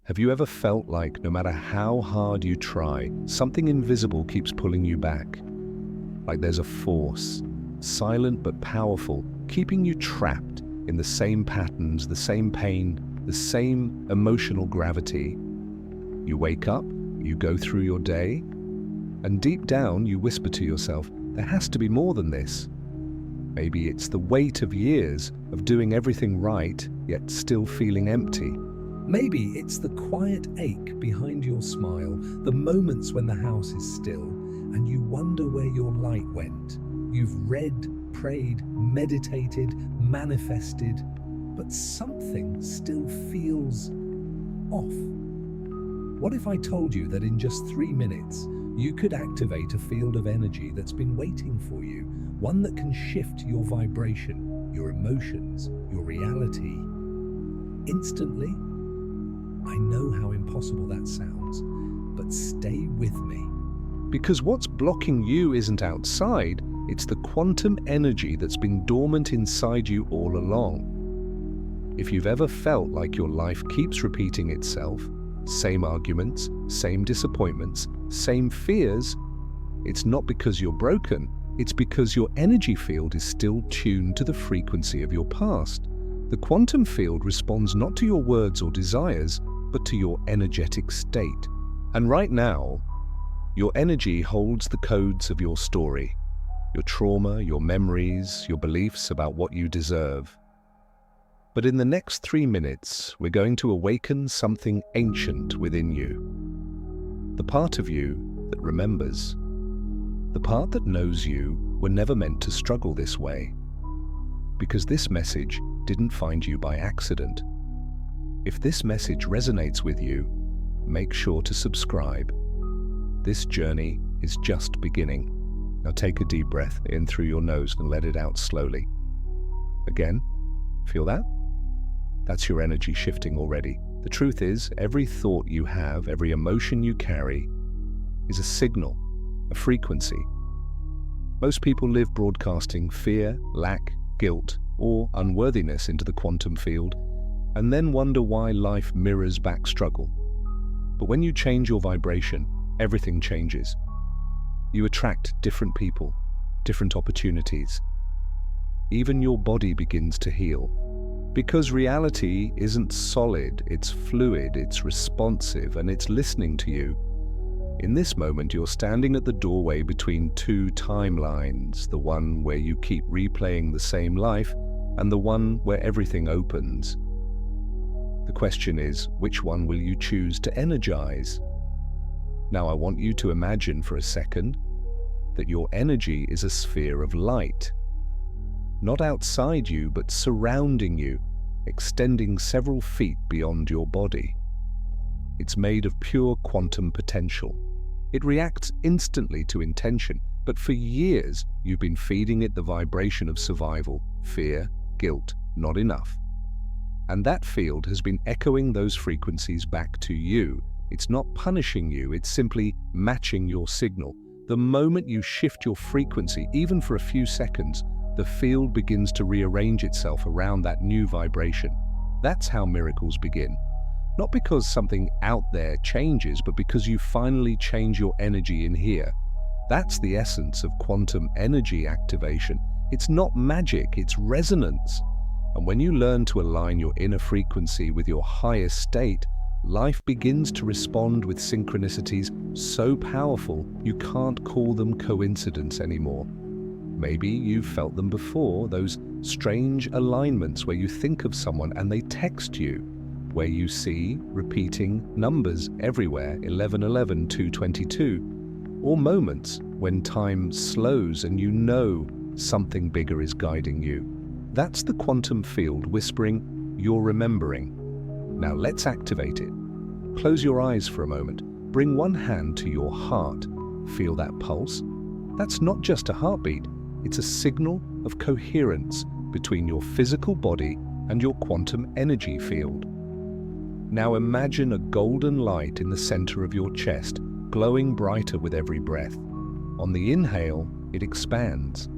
Have you ever felt like no matter how hard you try, something invisible keeps pulling you back? Like there's a force, silent but powerful, keeping you trapped in the same patterns, the same pain, the same emotional gravity. You wake up, you go through your day, and deep down you whisper to yourself, there has to be more than this. Maybe it's the weight of years of doing everything right, yet still feeling empty. Maybe it's the quiet ache behind your smile, the moments when the house is still, and you wonder where your light went. You've read, prayed, meditated, manifested, but something still feels off. What if I told you that in just 3 minutes, you could activate a field of energy that's been waiting for you, one that can shift your vibration, your emotions, your reality, instantly? I know how impossible that sounds, but stay with me. Because what's blocking you isn't outside, it's the quantum energy that's been dormant inside you all along. If you've ever felt like your life keeps repeating itself, same arguments, same disappointments, same fears, it's not because you're broken, it's because your energy field is still tuned to the frequency of your past. The quantum field responds not to your words or desires, but to your energetic state. And right now, your energy holds the codes of your story, your trauma, your memories, your beliefs about what you deserve. But in the next 3 minutes, we're going to awaken something ancient within you. The part of you that remembers. The part that knows you were never meant to struggle this way. Because this message didn't find you by accident. If this message resonates with you, make sure to subscribe. This journey is just beginning. Now take a deep breath in through your nose and let it out slowly. Again, feel that? That's your energy shifting already. The truth is, every thought you have, every emotion you carry, is a signal, a frequency. Most people live broadcasting fear, lack, guilt, or unworthiness into the quantum field, and then wonder why life mirrors back struggle. But when you change your vibration, everything changes. You attract different people, different opportunities. Even your body begins to heal. Because reality isn't solid, it's fluid, it's responsive, and it's listening to you. In this moment, you're standing at the doorway between two timelines, the one where you keep replaying the same life, and the one where everything opens. The question is, which one will you choose to energize? Now I want you to imagine for a second that your energy is a sphere of light. Not outside you, but surrounding you, extending several feet beyond your body. It's made of pure quantum potential. It reacts instantly to intention, but for years you've been feeding it the vibration of survival, fear, guilt, not enough. And that field has been echoing those frequencies back to you. It's not punishing you, it's simply matching your signal. The moment you shift your frequency, even for a few seconds, the field begins to rearrange itself around that new vibration. That's how miracles begin. Not because something out there changes, but because you finally change your energy in here. That's the essence of quantum energy activation. It's not magic, it's resonance. And when you learn to align your inner frequency with your highest state, life begins to respond with synchronicities so powerful you can't call them coincidence anymore. Maybe you've felt them before, those strange alignments where you think of someone and they text you, where you see repeating numbers everywhere, 1111, 222, or moments when time slows and you know something bigger is guiding you. That's the quantum field whispering, you're remembering. Now let's activate it. Close your eyes for a moment. Bring one hand to your heart. Feel that pulse? That's not just a heartbeat. It's a signal of coherence between your physical body and your quantum energy field. Now imagine a golden light in the center of your chest, glowing brighter with every breath. On the inhale, it expands.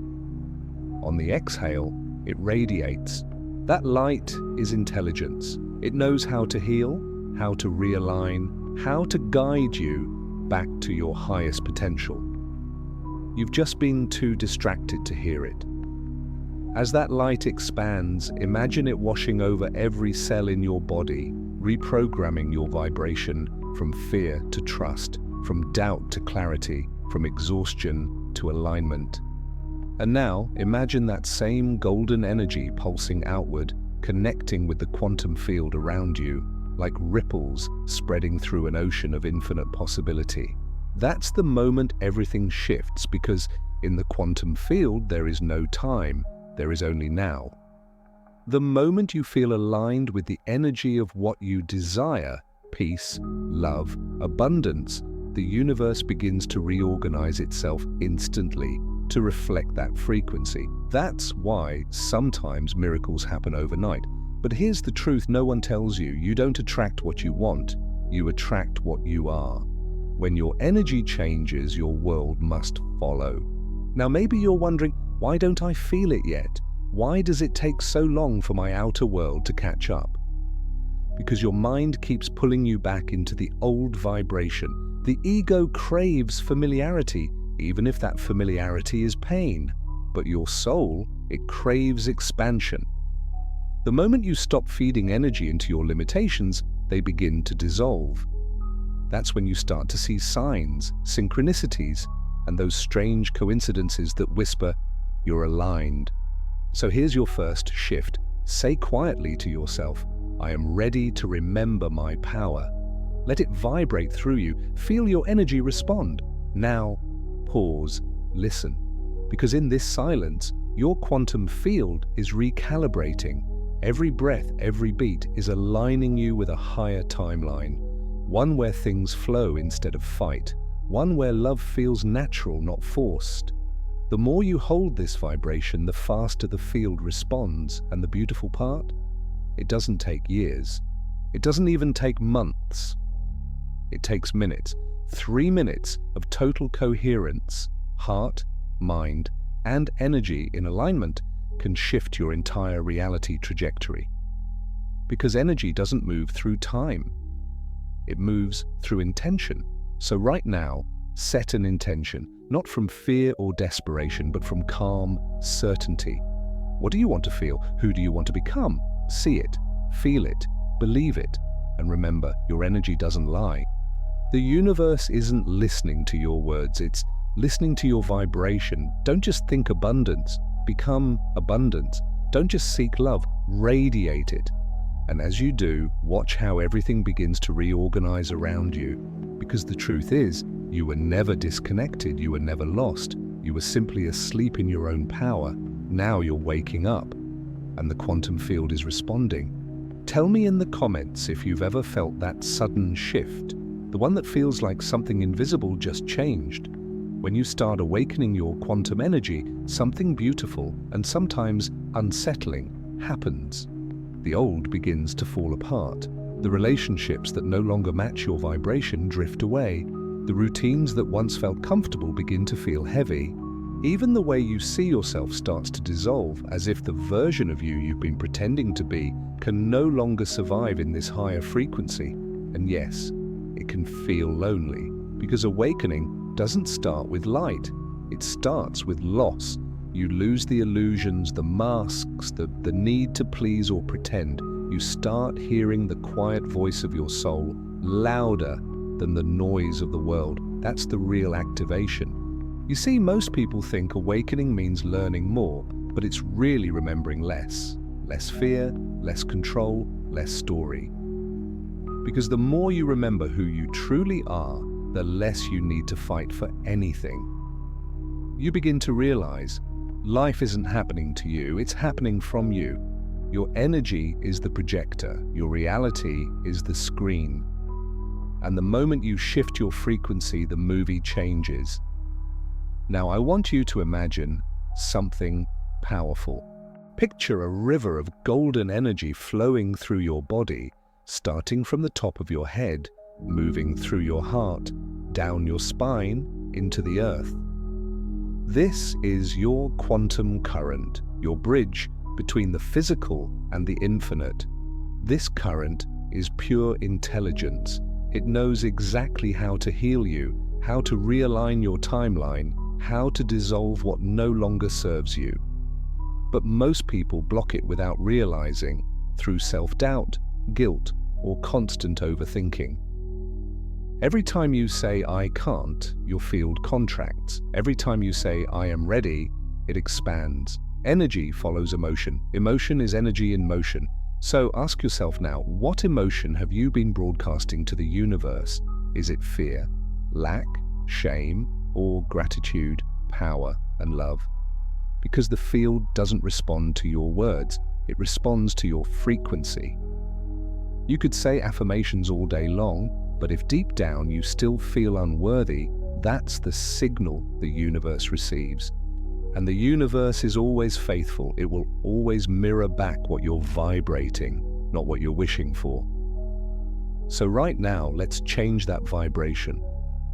On the exhale, it radiates. That light is intelligence. It knows how to heal, how to realign, how to guide you back to your highest potential. You've just been too distracted to hear it. As that light expands, imagine it washing over every cell in your body, reprogramming your vibration from fear to trust, from doubt to clarity, from exhaustion to alignment. And now, imagine that same golden energy pulsing outward, connecting with the quantum field around you, like ripples spreading through an ocean of infinite possibility. That's the moment everything shifts, because in the quantum field there is no time, there is only now. The moment you feel aligned with the energy of what you desire, peace, love, abundance, the universe begins to reorganize itself instantly to reflect that frequency. That's why sometimes miracles happen overnight. But here's the truth no one tells you. You don't attract what you want, you attract what you are. When your energy changes, your world must follow. Now maybe you're wondering, why don't I feel it yet? Why does it take so long for my outer world to catch up? Because your mind keeps pulling you back into the old vibration. The ego craves familiarity, even if that familiarity is pain. But your soul, it craves expansion. The moment you stop feeding energy into your limitations, they begin to dissolve. That's when you start to see signs, synchronicities, and those strange coincidences that whisper, you're aligned. So here's your first shift. Say quietly to yourself, I am ready to remember my power. Let it vibrate through you. Feel your energy respond. Now, pause, listen. Because in this silence, your quantum field is recalibrating. Every breath, every beat is aligning you with a higher timeline. One where things flow instead of fight. One where love feels natural, not forced. The more you hold this vibration, the faster the field responds. And the beautiful part? It doesn't take years. It doesn't even take months. It takes minutes. 3 minutes of total coherence, heart, mind, and energy in alignment can shift your entire reality trajectory. Because energy doesn't move through time. It moves through intention. So right now, set an intention, not from fear or desperation, but from calm certainty. What do you want to feel? Who do you want to become? See it, feel it, believe it, and remember, your energy doesn't lie. The universe isn't listening to your words, it's listening to your vibration. Don't just think abundance, become abundance. Don't just seek love, radiate it. And as you do, watch how everything begins to reorganize around you. Because the truth is, you were never disconnected, you were never lost. You were simply asleep in your own power. Now you're waking up, and the quantum field is responding. Tell me in the comments if you've ever felt that sudden shift, the one that feels like something invisible just changed. When you start awakening your quantum energy, something beautiful and sometimes unsettling happens. The old begins to fall apart. The relationships that no longer match your vibration drift away. The routines that once felt comfortable begin to feel heavy. Even the way you see yourself starts to dissolve, as if the version of you you've been pretending to be can no longer survive in this higher frequency. And yes, it can feel lonely, because awakening doesn't start with light. It starts with loss. You lose the illusions, the masks, the need to please or pretend. You start hearing the quiet voice of your soul, louder than the noise of the world. That's the real activation. You see, most people think awakening means learning more, but it's really remembering less. Less fear, less control, less story. Because the more you remember who you truly are, the less you need to fight for anything. You begin to realize life isn't happening to you, it's happening from you. Your energy is the projector, your reality is the screen. And the moment you shift your frequency, the movie changes. Now I want you to imagine something powerful. Picture a river of golden energy flowing through your body, starting from the top of your head, moving through your heart, down your spine, into the earth. This is your quantum current, your bridge between the physical and the infinite. This current is pure intelligence. It knows exactly how to heal you, how to realign your timeline, how to dissolve what no longer serves you. But most people block it without realizing, through self-doubt, guilt, or constant overthinking. Every time you say, "I can't," your field contracts. Every time you say, "I am ready," it expands. Energy follows emotion. Emotion is energy in motion. So ask yourself now, what emotion have you been broadcasting to the universe? Is it fear, lack, shame, or gratitude, power, and love? Because the field doesn't respond to your words, it responds to your frequency. You could say affirmations all day long, but if deep down you still feel unworthy, that's the signal the universe receives. And the universe is always faithful. It will always mirror back what you're vibrating, not what you're wishing for. So right now, let's change that vibration.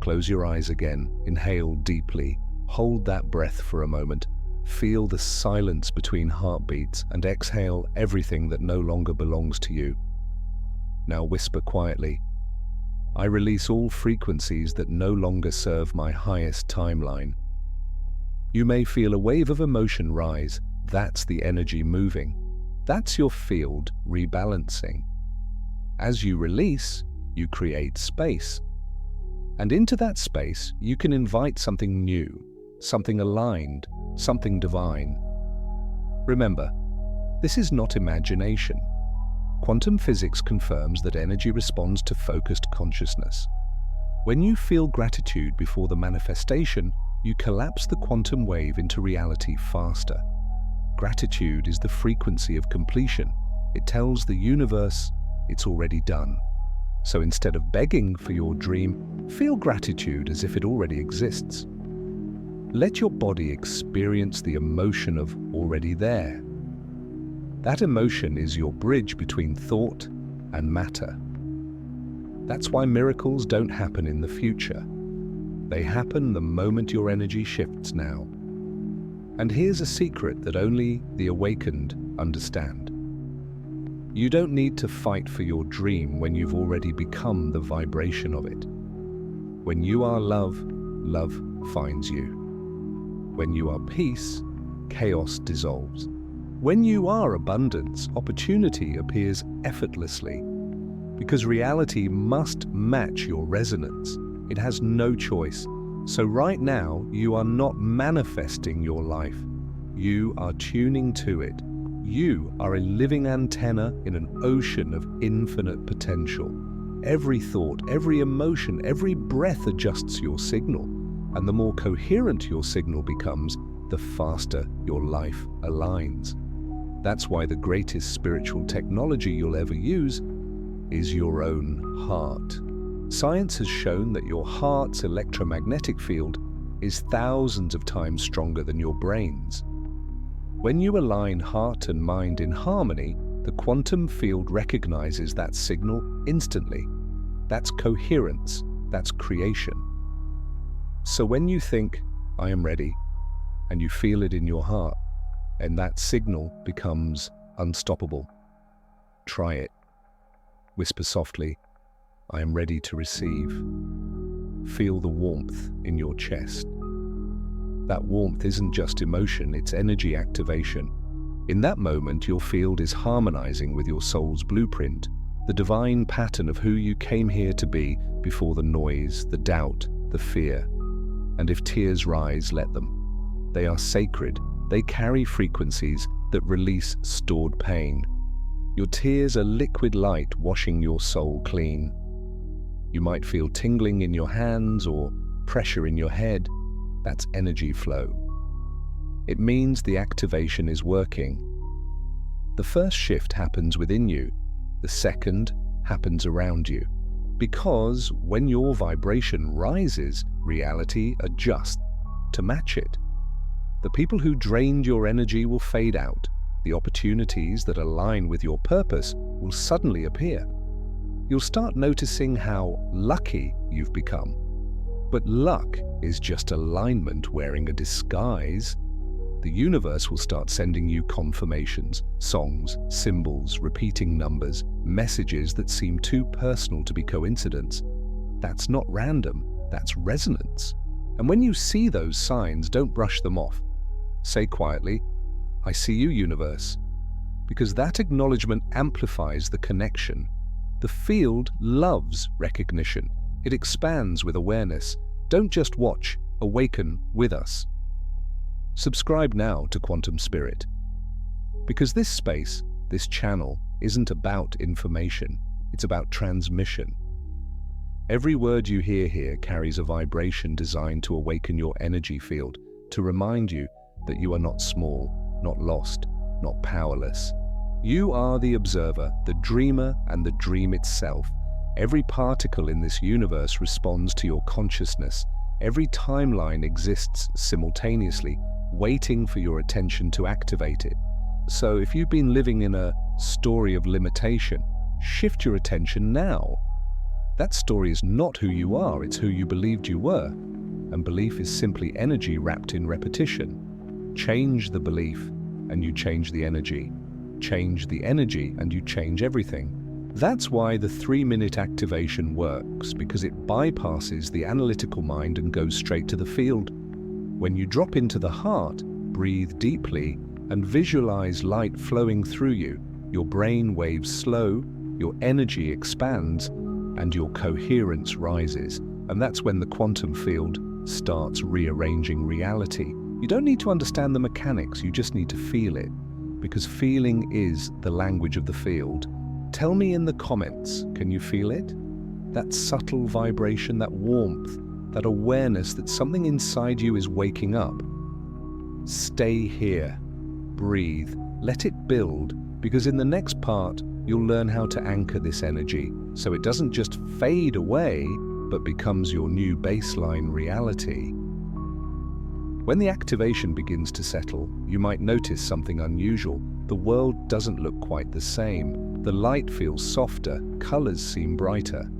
Close your eyes again, inhale deeply, hold that breath for a moment, feel the silence between heartbeats, and exhale everything that no longer belongs to you. Now whisper quietly, "I release all frequencies that no longer serve my highest timeline." You may feel a wave of emotion rise. That's the energy moving. That's your field rebalancing. As you release, you create space. And into that space, you can invite something new, something aligned, something divine. Remember, this is not imagination. Quantum physics confirms that energy responds to focused consciousness. When you feel gratitude before the manifestation, you collapse the quantum wave into reality faster. Gratitude is the frequency of completion. It tells the universe it's already done. So instead of begging for your dream, feel gratitude as if it already exists. Let your body experience the emotion of already there. That emotion is your bridge between thought and matter. That's why miracles don't happen in the future. They happen the moment your energy shifts now. And here's a secret that only the awakened understand. You don't need to fight for your dream when you've already become the vibration of it. When you are love, love finds you. When you are peace, chaos dissolves. When you are abundance, opportunity appears effortlessly. Because reality must match your resonance. It has no choice. So right now, you are not manifesting your life. You are tuning to it. You are a living antenna in an ocean of infinite potential. Every thought, every emotion, every breath adjusts your signal. And the more coherent your signal becomes, the faster your life aligns. That's why the greatest spiritual technology you'll ever use is your own heart. Science has shown that your heart's electromagnetic field is thousands of times stronger than your brain's. When you align heart and mind in harmony, the quantum field recognizes that signal instantly. That's coherence, that's creation. So when you think, "I am ready," and you feel it in your heart, and that signal becomes unstoppable. Try it. Whisper softly, "I am ready to receive." Feel the warmth in your chest. That warmth isn't just emotion, it's energy activation. In that moment, your field is harmonizing with your soul's blueprint, the divine pattern of who you came here to be before the noise, the doubt, the fear. And if tears rise, let them. They are sacred. They carry frequencies that release stored pain. Your tears are liquid light washing your soul clean. You might feel tingling in your hands or pressure in your head. That's energy flow. It means the activation is working. The first shift happens within you. The second happens around you. Because when your vibration rises, reality adjusts to match it. The people who drained your energy will fade out. The opportunities that align with your purpose will suddenly appear. You'll start noticing how lucky you've become. But luck is just alignment wearing a disguise. The universe will start sending you confirmations, songs, symbols, repeating numbers, messages that seem too personal to be coincidence. That's not random, that's resonance. And when you see those signs, don't brush them off. Say quietly, "I see you, universe," because that acknowledgement amplifies the connection. The field loves recognition. It expands with awareness. Don't just watch, awaken with us. Subscribe now to Quantum Spirit. Because this space, this channel, isn't about information, it's about transmission. Every word you hear here carries a vibration designed to awaken your energy field, to remind you that you are not small, not lost, not powerless. You are the observer, the dreamer, and the dream itself. Every particle in this universe responds to your consciousness. Every timeline exists simultaneously, waiting for your attention to activate it. So if you've been living in a story of limitation, shift your attention now. That story is not who you are, it's who you believed you were. And belief is simply energy wrapped in repetition. Change the belief, and you change the energy. Change the energy, and you change everything. That's why the 3-minute activation works, because it bypasses the analytical mind and goes straight to the field. When you drop into the heart, breathe deeply, and visualize light flowing through you, your brain waves slow, your energy expands, and your coherence rises. And that's when the quantum field starts rearranging reality. You don't need to understand the mechanics, you just need to feel it. Because feeling is the language of the field. Tell me in the comments, can you feel it? That subtle vibration, that warmth, that awareness that something inside you is waking up. Stay here, breathe, let it build, because in the next part, you'll learn how to anchor this energy so it doesn't just fade away, but becomes your new baseline reality. When the activation begins to settle, you might notice something unusual. The world doesn't look quite the same. The light feels softer, colors seem brighter.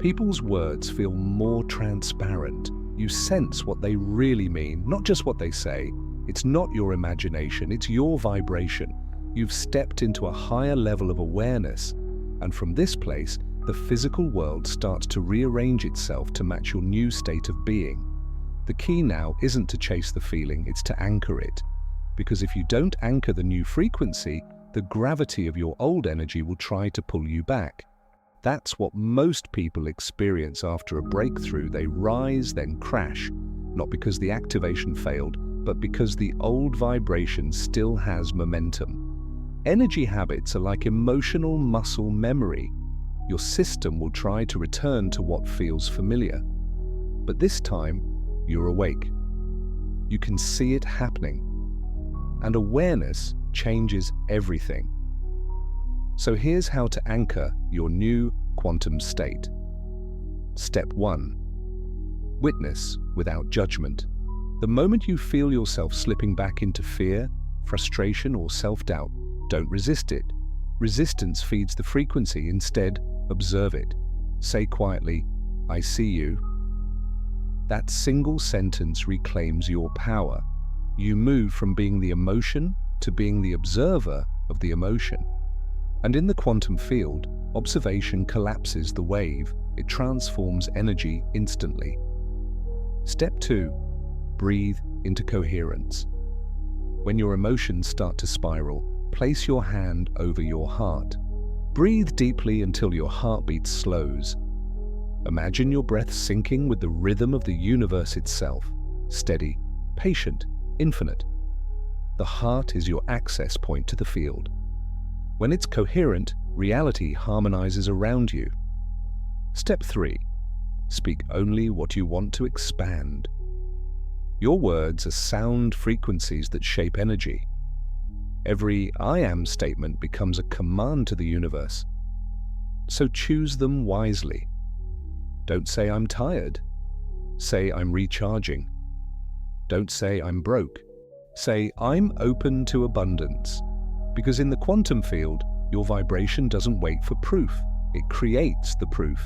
People's words feel more transparent. You sense what they really mean, not just what they say. It's not your imagination, it's your vibration. You've stepped into a higher level of awareness, and from this place, the physical world starts to rearrange itself to match your new state of being. The key now isn't to chase the feeling, it's to anchor it. Because if you don't anchor the new frequency, the gravity of your old energy will try to pull you back. That's what most people experience after a breakthrough. They rise, then crash, not because the activation failed, but because the old vibration still has momentum. Energy habits are like emotional muscle memory. Your system will try to return to what feels familiar. But this time, you're awake. You can see it happening. And awareness changes everything. So here's how to anchor your new quantum state. Step 1. Witness without judgment. The moment you feel yourself slipping back into fear, frustration, or self-doubt, don't resist it. Resistance feeds the frequency. Instead, observe it. Say quietly, "I see you." That single sentence reclaims your power. You move from being the emotion to being the observer of the emotion. And in the quantum field, observation collapses the wave. It transforms energy instantly. Step 2. Breathe into coherence. When your emotions start to spiral, place your hand over your heart. Breathe deeply until your heartbeat slows. Imagine your breath syncing with the rhythm of the universe itself. Steady, patient, infinite. The heart is your access point to the field. When it's coherent, reality harmonizes around you. Step 3. Speak only what you want to expand. Your words are sound frequencies that shape energy. Every "I am" statement becomes a command to the universe. So choose them wisely. Don't say "I'm tired." Say "I'm recharging." Don't say "I'm broke." Say "I'm open to abundance." Because in the quantum field, your vibration doesn't wait for proof. It creates the proof.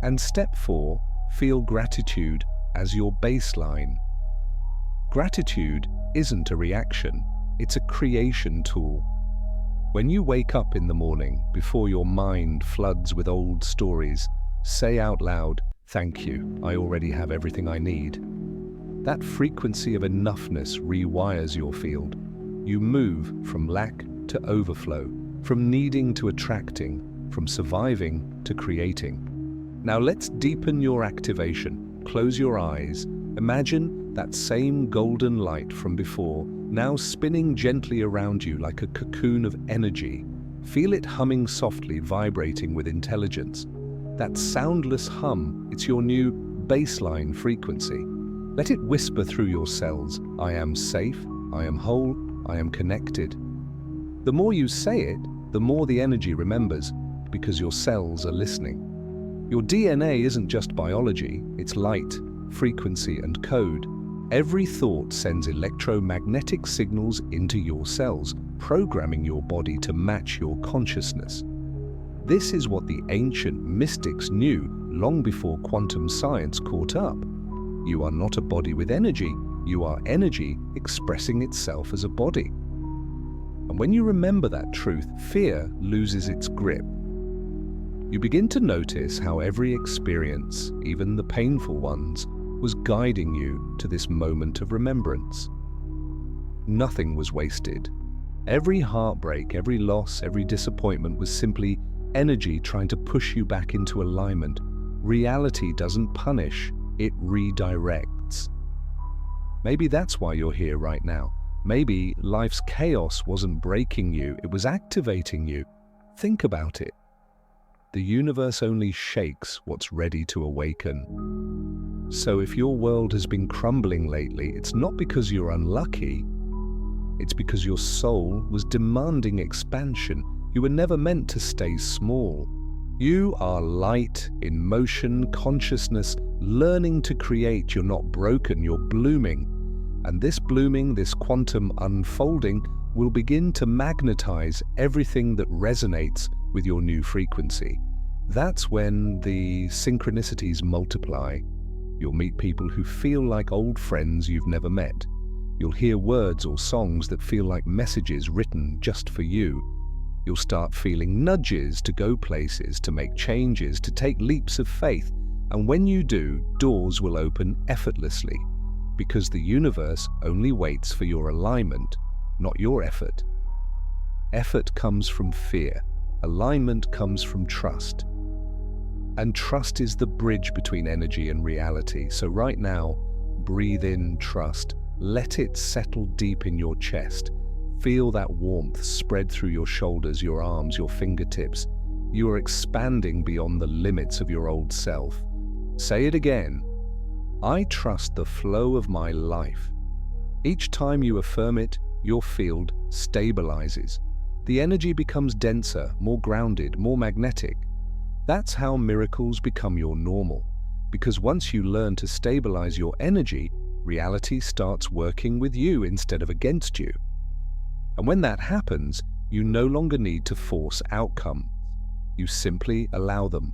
And step 4, feel gratitude as your baseline. Gratitude isn't a reaction, it's a creation tool. When you wake up in the morning, before your mind floods with old stories, say out loud, "Thank you, I already have everything I need." That frequency of enoughness rewires your field. You move from lack to overflow, from needing to attracting, from surviving to creating. Now let's deepen your activation. Close your eyes. Imagine that same golden light from before, now spinning gently around you like a cocoon of energy. Feel it humming softly, vibrating with intelligence. That soundless hum, it's your new baseline frequency. Let it whisper through your cells, "I am safe, I am whole, I am connected." The more you say it, the more the energy remembers, because your cells are listening. Your DNA isn't just biology, it's light, frequency, and code. Every thought sends electromagnetic signals into your cells, programming your body to match your consciousness. This is what the ancient mystics knew long before quantum science caught up. You are not a body with energy, you are energy expressing itself as a body. And when you remember that truth, fear loses its grip. You begin to notice how every experience, even the painful ones, was guiding you to this moment of remembrance. Nothing was wasted. Every heartbreak, every loss, every disappointment was simply energy trying to push you back into alignment. Reality doesn't punish, it redirects. Maybe that's why you're here right now. Maybe life's chaos wasn't breaking you, it was activating you. Think about it. The universe only shakes what's ready to awaken. So if your world has been crumbling lately, it's not because you're unlucky, it's because your soul was demanding expansion. You were never meant to stay small. You are light in motion, consciousness, learning to create. You're not broken, you're blooming. And this blooming, this quantum unfolding, will begin to magnetize everything that resonates with your new frequency. That's when the synchronicities multiply. You'll meet people who feel like old friends you've never met. You'll hear words or songs that feel like messages written just for you. You'll start feeling nudges to go places, to make changes, to take leaps of faith. And when you do, doors will open effortlessly, because the universe only waits for your alignment, not your effort. Effort comes from fear. Alignment comes from trust. And trust is the bridge between energy and reality. So right now, breathe in trust. Let it settle deep in your chest. Feel that warmth spread through your shoulders, your arms, your fingertips. You are expanding beyond the limits of your old self. Say it again. I trust the flow of my life. Each time you affirm it, your field stabilizes. The energy becomes denser, more grounded, more magnetic. That's how miracles become your normal. Because once you learn to stabilize your energy, reality starts working with you instead of against you. And when that happens, you no longer need to force outcomes. You simply allow them.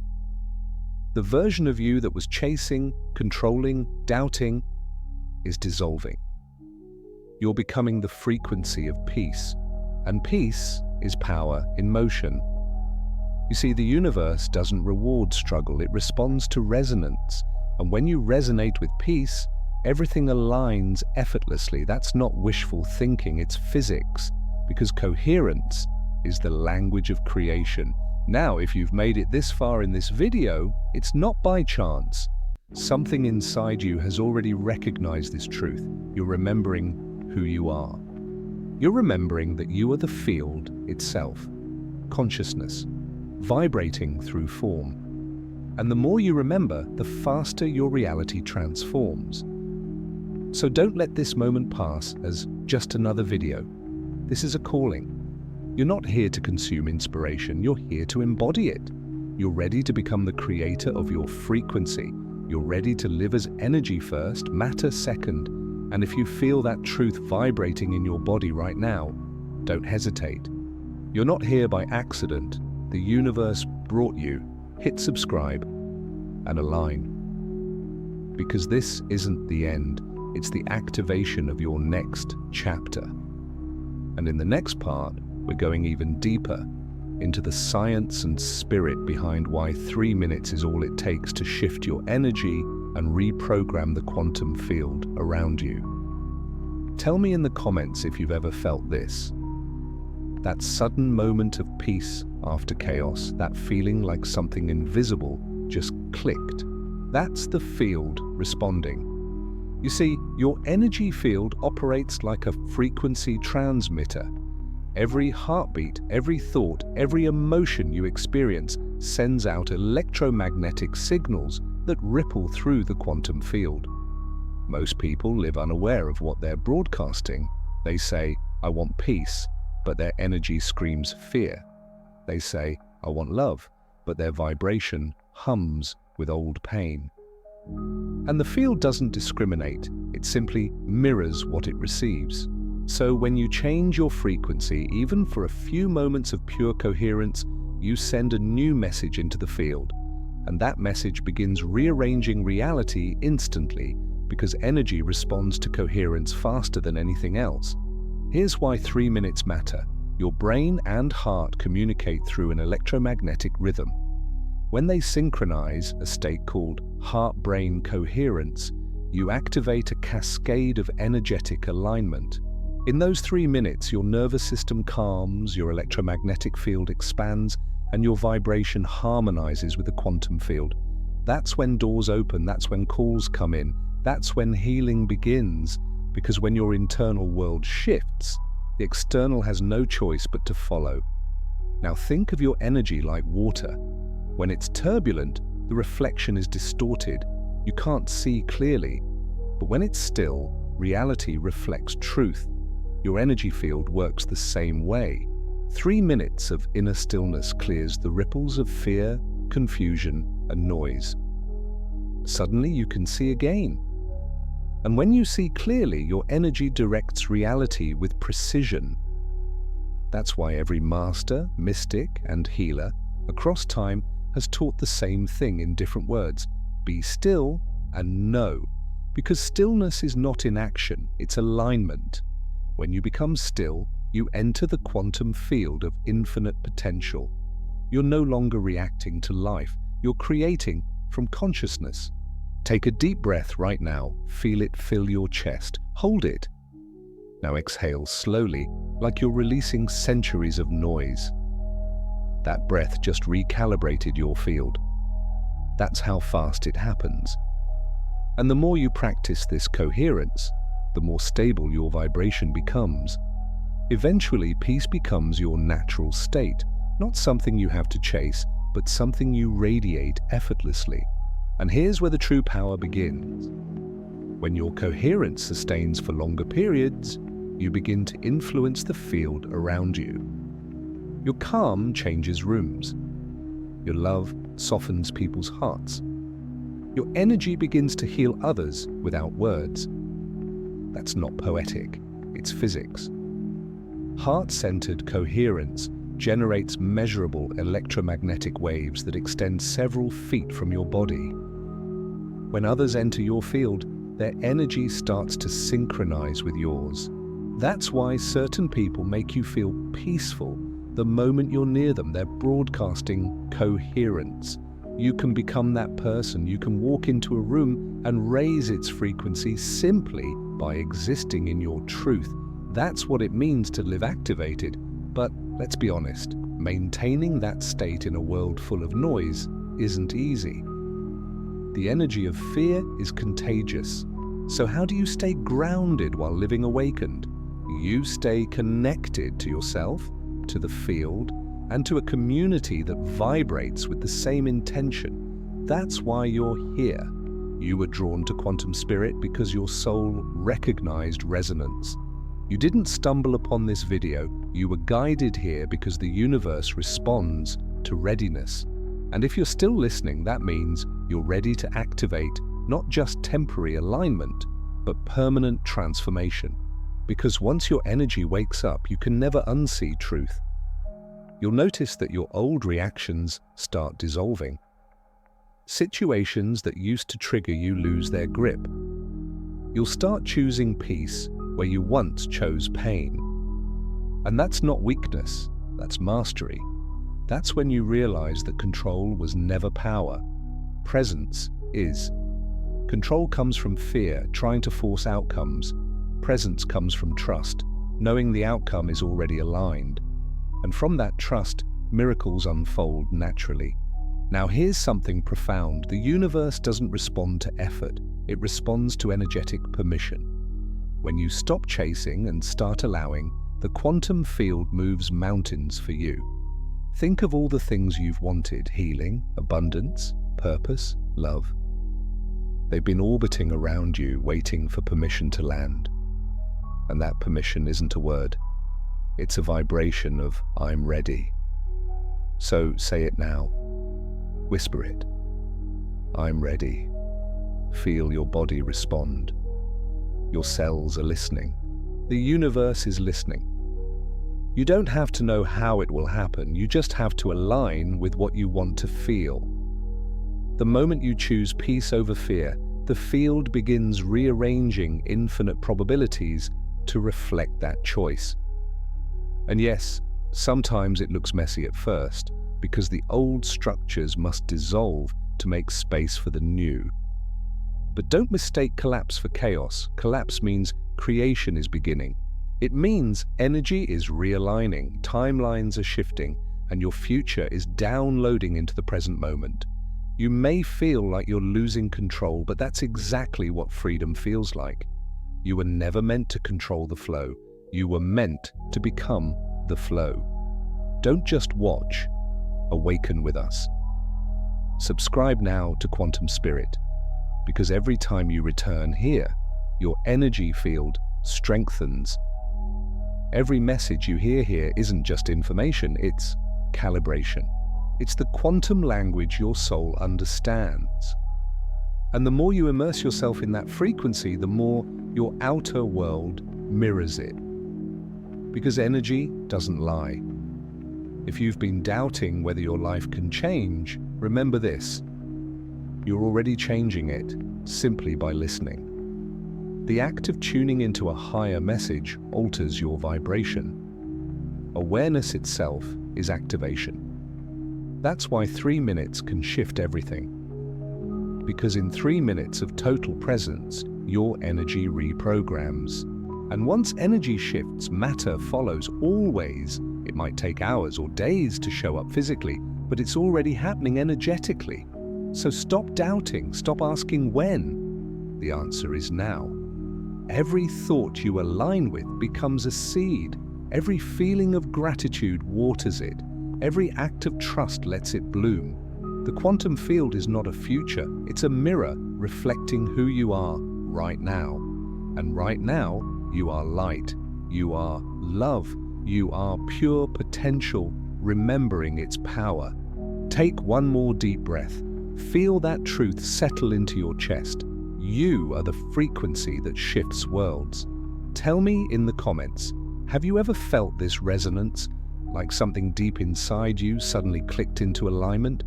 The version of you that was chasing, controlling, doubting is dissolving. You're becoming the frequency of peace. And peace is power in motion. You see, the universe doesn't reward struggle, it responds to resonance. And when you resonate with peace, everything aligns effortlessly. That's not wishful thinking, it's physics, because coherence is the language of creation. Now, if you've made it this far in this video, it's not by chance. Something inside you has already recognized this truth. You're remembering who you are. You're remembering that you are the field itself, consciousness, vibrating through form. And the more you remember, the faster your reality transforms. So don't let this moment pass as just another video. This is a calling. You're not here to consume inspiration, you're here to embody it. You're ready to become the creator of your frequency. You're ready to live as energy first, matter second. And if you feel that truth vibrating in your body right now, don't hesitate. You're not here by accident. The universe brought you. Hit subscribe and align. Because this isn't the end, it's the activation of your next chapter. And in the next part, we're going even deeper into the science and spirit behind why 3 minutes is all it takes to shift your energy and reprogram the quantum field around you. Tell me in the comments if you've ever felt this. That sudden moment of peace after chaos, that feeling like something invisible just clicked. That's the field responding. You see, your energy field operates like a frequency transmitter. Every heartbeat, every thought, every emotion you experience sends out electromagnetic signals that ripple through the quantum field. Most people live unaware of what they're broadcasting. They say, "I want peace," but their energy screams fear. They say, "I want love," but their vibration hums with old pain. And the field doesn't discriminate, it simply mirrors what it receives. So when you change your frequency, even for a few moments of pure coherence, you send a new message into the field. And that message begins rearranging reality instantly because energy responds to coherence faster than anything else. Here's why 3 minutes matter. Your brain and heart communicate through an electromagnetic rhythm. When they synchronize, a state called heart-brain coherence, you activate a cascade of energetic alignment. In those 3 minutes, your nervous system calms, your electromagnetic field expands, and your vibration harmonizes with the quantum field. That's when doors open, that's when calls come in, that's when healing begins, because when your internal world shifts, the external has no choice but to follow. Now think of your energy like water. When it's turbulent, the reflection is distorted. You can't see clearly. But when it's still, reality reflects truth. Your energy field works the same way. 3 minutes of inner stillness clears the ripples of fear, confusion, and noise. Suddenly you can see again. And when you see clearly, your energy directs reality with precision. That's why every master, mystic, and healer across time has taught the same thing in different words. Be still and know. Because stillness is not inaction, it's alignment. When you become still, you enter the quantum field of infinite potential. You're no longer reacting to life, you're creating from consciousness. Take a deep breath right now, feel it fill your chest, hold it. Now exhale slowly, like you're releasing centuries of noise. That breath just recalibrated your field. That's how fast it happens. And the more you practice this coherence, the more stable your vibration becomes. Eventually, peace becomes your natural state, not something you have to chase, but something you radiate effortlessly. And here's where the true power begins. When your coherence sustains for longer periods, you begin to influence the field around you. Your calm changes rooms. Your love softens people's hearts. Your energy begins to heal others without words. That's not poetic, it's physics. Heart-centered coherence generates measurable electromagnetic waves that extend several feet from your body. When others enter your field, their energy starts to synchronize with yours. That's why certain people make you feel peaceful the moment you're near them. They're broadcasting coherence. You can become that person. You can walk into a room and raise its frequency simply by existing in your truth. That's what it means to live activated. But let's be honest, maintaining that state in a world full of noise isn't easy. The energy of fear is contagious. So how do you stay grounded while living awakened? You stay connected to yourself, to the field, and to a community that vibrates with the same intention. That's why you're here. You were drawn to quantum spirit because your soul recognized resonance. You didn't stumble upon this video, you were guided here because the universe responds to readiness. And if you're still listening, that means you're ready to activate not just temporary alignment, but permanent transformation. Because once your energy wakes up, you can never unsee truth. You'll notice that your old reactions start dissolving. Situations that used to trigger you lose their grip. You'll start choosing peace where you once chose pain. And that's not weakness, that's mastery. That's when you realize that control was never power. Presence is. Control comes from fear, trying to force outcomes. Presence comes from trust, knowing the outcome is already aligned. And from that trust, miracles unfold naturally. Now here's something profound. The universe doesn't respond to effort, it responds to energetic permission. When you stop chasing and start allowing, the quantum field moves mountains for you. Think of all the things you've wanted: healing, abundance, purpose, love. They've been orbiting around you, waiting for permission to land. And that permission isn't a word. It's a vibration of "I'm ready." So say it now. Whisper it. I'm ready. Feel your body respond. Your cells are listening. The universe is listening. You don't have to know how it will happen, you just have to align with what you want to feel. The moment you choose peace over fear, the field begins rearranging infinite probabilities to reflect that choice. And yes, sometimes it looks messy at first, because the old structures must dissolve to make space for the new. But don't mistake collapse for chaos. Collapse means creation is beginning. It means energy is realigning, timelines are shifting, and your future is downloading into the present moment. You may feel like you're losing control, but that's exactly what freedom feels like. You were never meant to control the flow. You were meant to become the flow. Don't just watch. Awaken with us. Subscribe now to Quantum Spirit, because every time you return here, your energy field strengthens. Every message you hear here isn't just information, it's calibration. It's the quantum language your soul understands. And the more you immerse yourself in that frequency, the more your outer world mirrors it. Because energy doesn't lie. If you've been doubting whether your life can change, remember this: you're already changing it simply by listening. The act of tuning into a higher message alters your vibration. Awareness itself is activation. That's why 3 minutes can shift everything. Because in 3 minutes of total presence, your energy reprograms. And once energy shifts, matter follows always. It might take hours or days to show up physically, but it's already happening energetically. So stop doubting, stop asking when. The answer is now. Every thought you align with becomes a seed. Every feeling of gratitude waters it. Every act of trust lets it bloom. The quantum field is not a future, it's a mirror reflecting who you are right now. And right now, you are light, you are love, you are pure potential, remembering its power. Take one more deep breath. Feel that truth settle into your chest. You are the frequency that shifts worlds. Tell me in the comments, have you ever felt this resonance? Like something deep inside you suddenly clicked into alignment?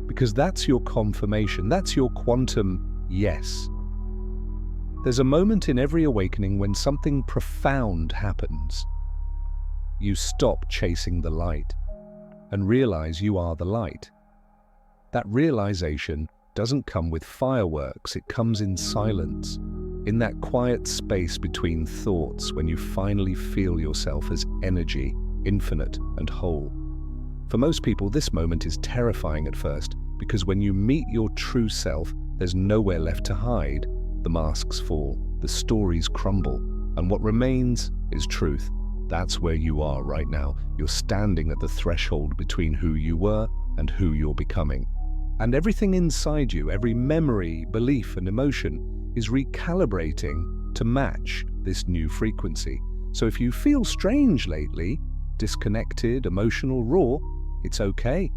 Because that's your confirmation, that's your quantum yes. There's a moment in every awakening when something profound happens. You stop chasing the light and realize you are the light. That realization doesn't come with fireworks, it comes in silence, in that quiet space between thoughts when you finally feel yourself as energy, infinite and whole. For most people, this moment is terrifying at first, because when you meet your true self, there's nowhere left to hide. The masks fall, the stories crumble, and what remains is truth. That's where you are right now. You're standing at the threshold between who you were and who you're becoming. And everything inside you, every memory, belief, and emotion is recalibrating to match this new frequency. So if you feel strange lately, disconnected, emotional, raw, it's okay.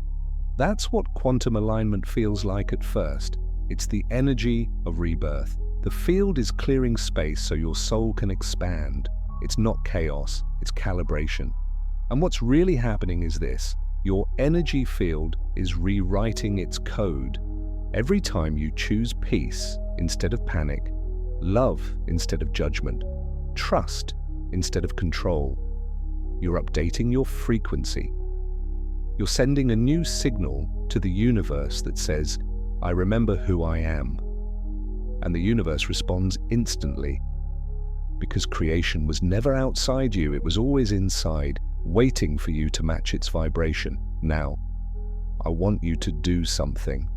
That's what quantum alignment feels like at first. It's the energy of rebirth. The field is clearing space so your soul can expand. It's not chaos, it's calibration. And what's really happening is this: your energy field is rewriting its code. Every time you choose peace instead of panic, love instead of judgment, trust instead of control, You're updating your frequency. You're sending a new signal to the universe that says, I remember who I am. And the universe responds instantly. Because creation was never outside you, it was always inside, waiting for you to match its vibration. Now, I want you to do something.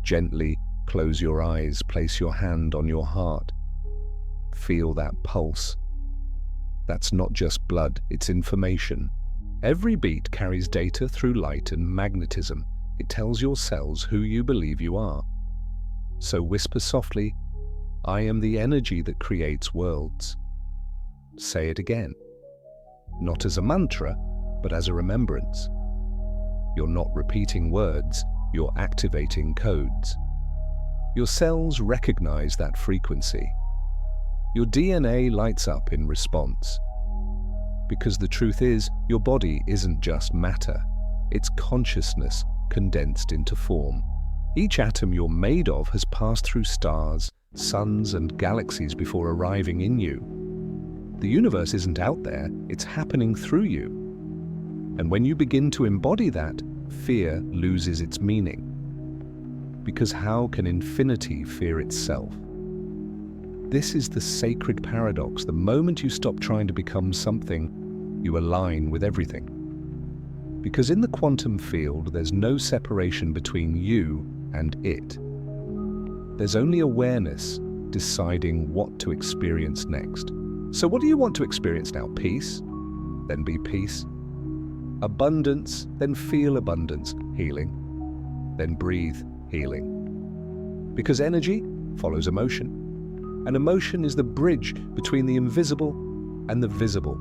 Gently close your eyes, place your hand on your heart. Feel that pulse. That's not just blood, it's information. Every beat carries data through light and magnetism. It tells your cells who you believe you are. So whisper softly, I am the energy that creates worlds. Say it again. Not as a mantra, but as a remembrance. You're not repeating words, you're activating codes. Your cells recognize that frequency. Your DNA lights up in response. Because the truth is, your body isn't just matter, it's consciousness condensed into form. Each atom you're made of has passed through stars, suns, and galaxies before arriving in you. The universe isn't out there, it's happening through you. And when you begin to embody that, fear loses its meaning. Because how can infinity fear itself? This is the sacred paradox. The moment you stop trying to become something, you align with everything. Because in the quantum field, there's no separation between you and it. There's only awareness deciding what to experience next. So what do you want to experience now? Peace? Then be peace. Abundance? Then feel abundance. Healing? Then breathe healing. Because energy follows emotion. And emotion is the bridge between the invisible and the visible.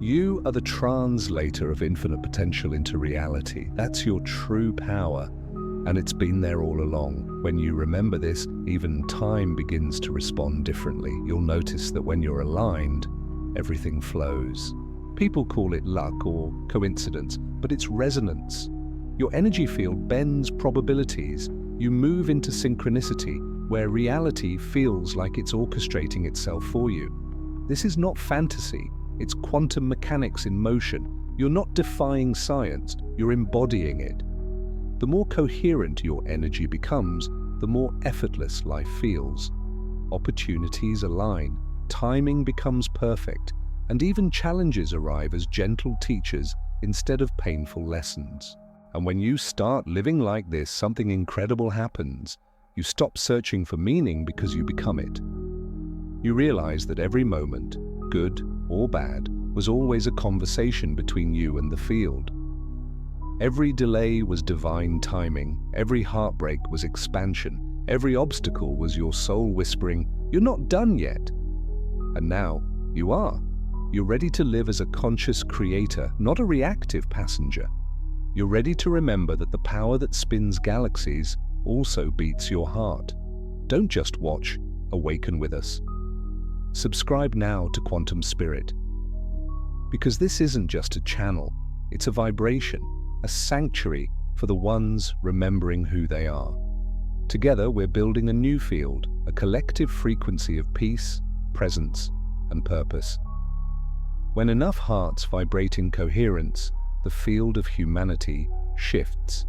You are the translator of infinite potential into reality. That's your true power. And it's been there all along. When you remember this, even time begins to respond differently. You'll notice that when you're aligned, everything flows. People call it luck or coincidence, but it's resonance. Your energy field bends probabilities. You move into synchronicity, where reality feels like it's orchestrating itself for you. This is not fantasy, it's quantum mechanics in motion. You're not defying science, you're embodying it. The more coherent your energy becomes, the more effortless life feels. Opportunities align, timing becomes perfect, and even challenges arrive as gentle teachers instead of painful lessons. And when you start living like this, something incredible happens. You stop searching for meaning because you become it. You realize that every moment, good or bad, was always a conversation between you and the field. Every delay was divine timing, every heartbreak was expansion, every obstacle was your soul whispering, "You're not done yet." And now, you are. You're ready to live as a conscious creator, not a reactive passenger. You're ready to remember that the power that spins galaxies also beats your heart. Don't just watch, awaken with us. Subscribe now to Quantum Spirit. Because this isn't just a channel, it's a vibration, a sanctuary for the ones remembering who they are. Together, we're building a new field, a collective frequency of peace, presence, and purpose. When enough hearts vibrate in coherence, the field of humanity shifts.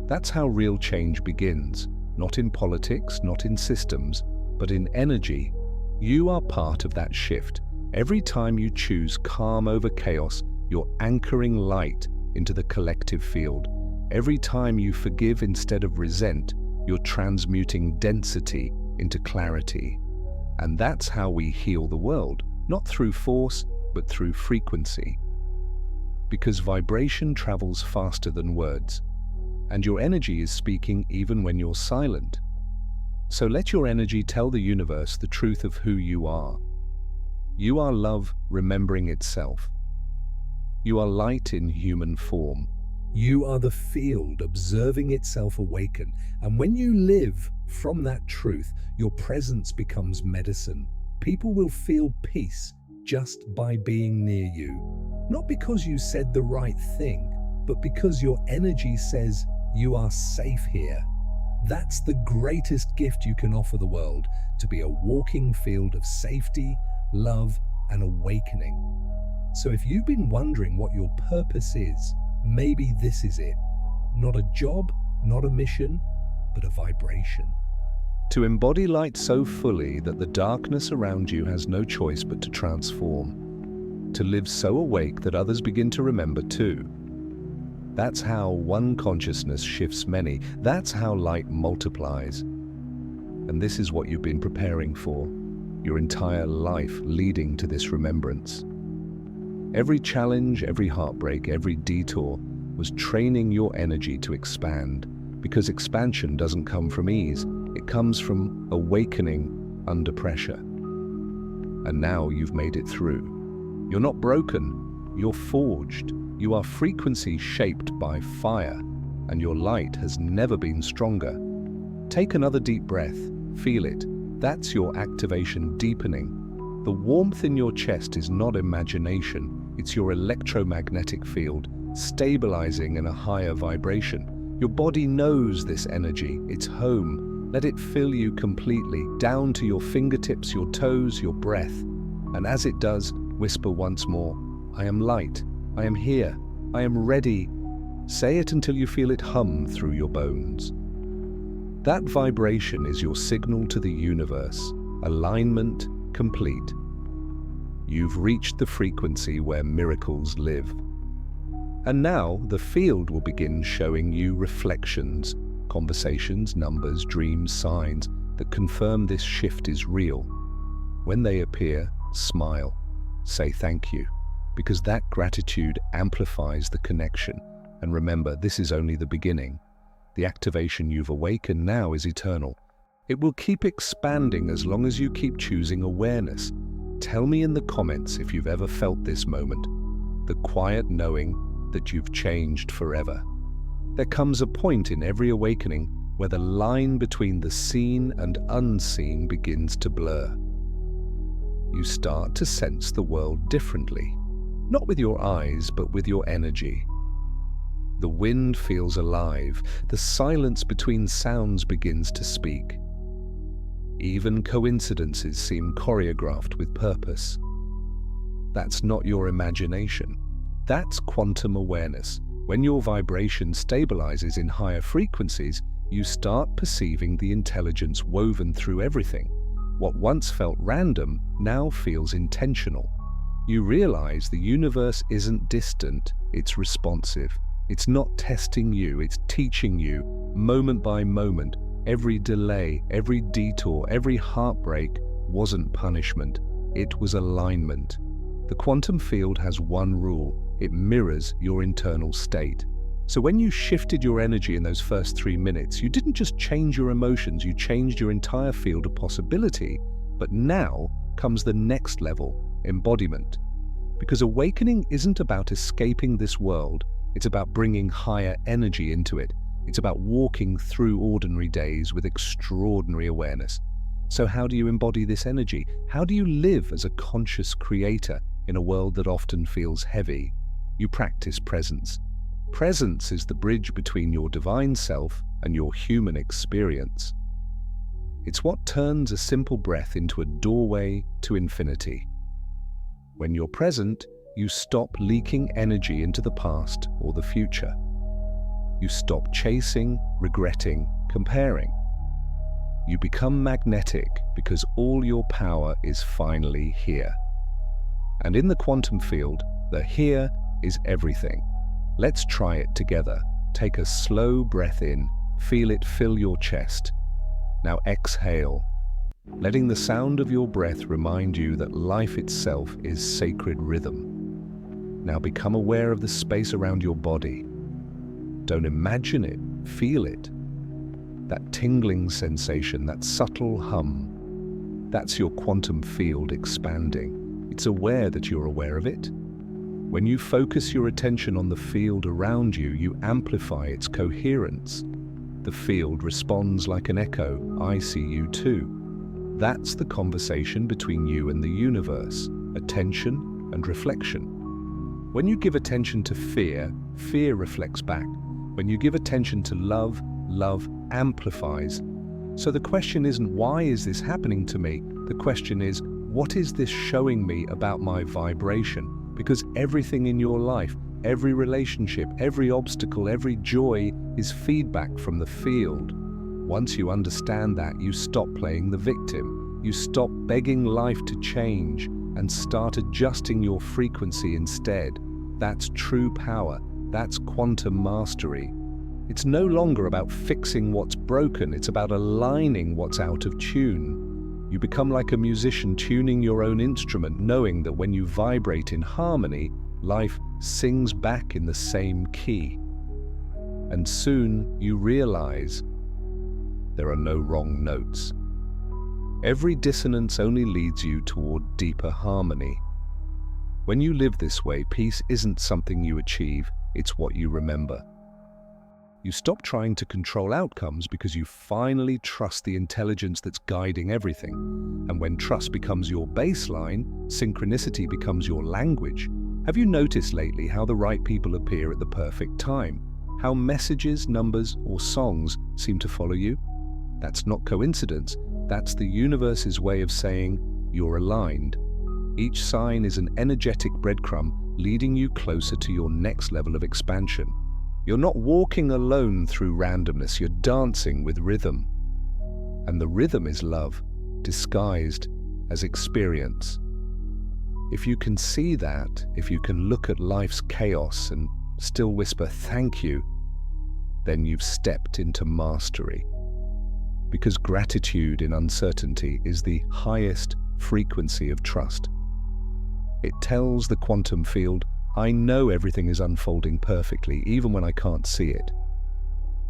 That's how real change begins, not in politics, not in systems, but in energy. You are part of that shift. Every time you choose calm over chaos, you're anchoring light into the collective field. Every time you forgive instead of resent, you're transmuting density into clarity. And that's how we heal the world, not through force, but through frequency. Because vibration travels faster than words, and your energy is speaking even when you're silent. So let your energy tell the universe the truth of who you are. You are love remembering itself. You are light in human form. You are the field observing itself awaken. And when you live from that truth, your presence becomes medicine. People will feel peace just by being near you. Not because you said the right thing, but because your energy says you are safe here. That's the greatest gift you can offer the world, to be a walking field of safety, love, and awakening. So if you've been wondering what your purpose is, maybe this is it. Not a job, not a mission, but a vibration. To embody light so fully that the darkness around you has no choice but to transform. To live so awake that others begin to remember too. That's how one consciousness shifts many. That's how light multiplies. And this is what you've been preparing for, your entire life leading to this remembrance. Every challenge, every heartbreak, every detour was training your energy to expand, because expansion doesn't come from ease, it comes from awakening under pressure. And now you've made it through. You're not broken, you're forged. You are frequency shaped by fire, and your light has never been stronger. Take another deep breath, feel it. That's your activation deepening. The warmth in your chest is not imagination, it's your electromagnetic field, stabilizing in a higher vibration. Your body knows this energy, it's home. Let it fill you completely, down to your fingertips, your toes, your breath. And as it does, whisper once more, I am light, I am here, I am ready. Say it until you feel it hum through your bones. That vibration is your signal to the universe, alignment complete. You've reached the frequency where miracles live. And now the field will begin showing you reflections, conversations, numbers, dreams, signs that confirm this shift is real. When they appear, smile, say thank you, because that gratitude amplifies the connection. And remember, this is only the beginning. The activation you've awakened now is eternal. It will keep expanding as long as you keep choosing awareness. Tell me in the comments if you've ever felt this moment, the quiet knowing that you've changed forever. There comes a point in every awakening where the line between the seen and unseen begins to blur. You start to sense the world differently, not with your eyes, but with your energy. The wind feels alive, the silence between sounds begins to speak. Even coincidences seem choreographed with purpose. That's not your imagination. That's quantum awareness. When your vibration stabilizes in higher frequencies, you start perceiving the intelligence woven through everything. What once felt random now feels intentional. You realize the universe isn't distant, it's responsive. It's not testing you, it's teaching you, moment by moment. Every delay, every detour, every heartbreak wasn't punishment, it was alignment. The quantum field has one rule, it mirrors your internal state. So when you shifted your energy in those first 3 minutes, you didn't just change your emotions, you changed your entire field of possibility. But now comes the next level, embodiment. Because awakening isn't about escaping this world, it's about bringing higher energy into it. It's about walking through ordinary days with extraordinary awareness. So how do you embody this energy? How do you live as a conscious creator in a world that often feels heavy? You practice presence. Presence is the bridge between your divine self and your human experience. It's what turns a simple breath into a doorway to infinity. When you're present, you stop leaking energy into the past or the future. You stop chasing, regretting, comparing. You become magnetic because all your power is finally here. And in the quantum field, the here is everything. Let's try it together. Take a slow breath in, feel it fill your chest. Now exhale, letting the sound of your breath remind you that life itself is sacred rhythm. Now become aware of the space around your body. Don't imagine it, feel it. That tingling sensation, that subtle hum, that's your quantum field expanding. It's aware that you're aware of it. When you focus your attention on the field around you, you amplify its coherence. The field responds like an echo, I see you too. That's the conversation between you and the universe, attention and reflection. When you give attention to fear, fear reflects back. When you give attention to love, love amplifies. So the question isn't, why is this happening to me? The question is, what is this showing me about my vibration? Because everything in your life, every relationship, every obstacle, every joy is feedback from the field. Once you understand that, you stop playing the victim. You stop begging life to change and start adjusting your frequency instead. That's true power. That's quantum mastery. It's no longer about fixing what's broken. It's about aligning what's out of tune. You become like a musician tuning your own instrument, knowing that when you vibrate in harmony, life sings back in the same key. And soon you realize there are no wrong notes. Every dissonance only leads you toward deeper harmony. When you live this way, peace isn't something you achieve, it's what you remember. You stop trying to control outcomes because you finally trust the intelligence that's guiding everything. And when trust becomes your baseline, synchronicity becomes your language. Have you noticed lately how the right people appear at the perfect time? How messages, numbers, or songs seem to follow you? That's not coincidence. That's the universe's way of saying you're aligned. Each sign is an energetic breadcrumb leading you closer to your next level of expansion. You're not walking alone through randomness, you're dancing with rhythm. And the rhythm is love, disguised as experience. If you can see that, if you can look at life's chaos and still whisper thank you, then you've stepped into mastery. Because gratitude in uncertainty is the highest frequency of trust. It tells the quantum field, I know everything is unfolding perfectly, even when I can't see it.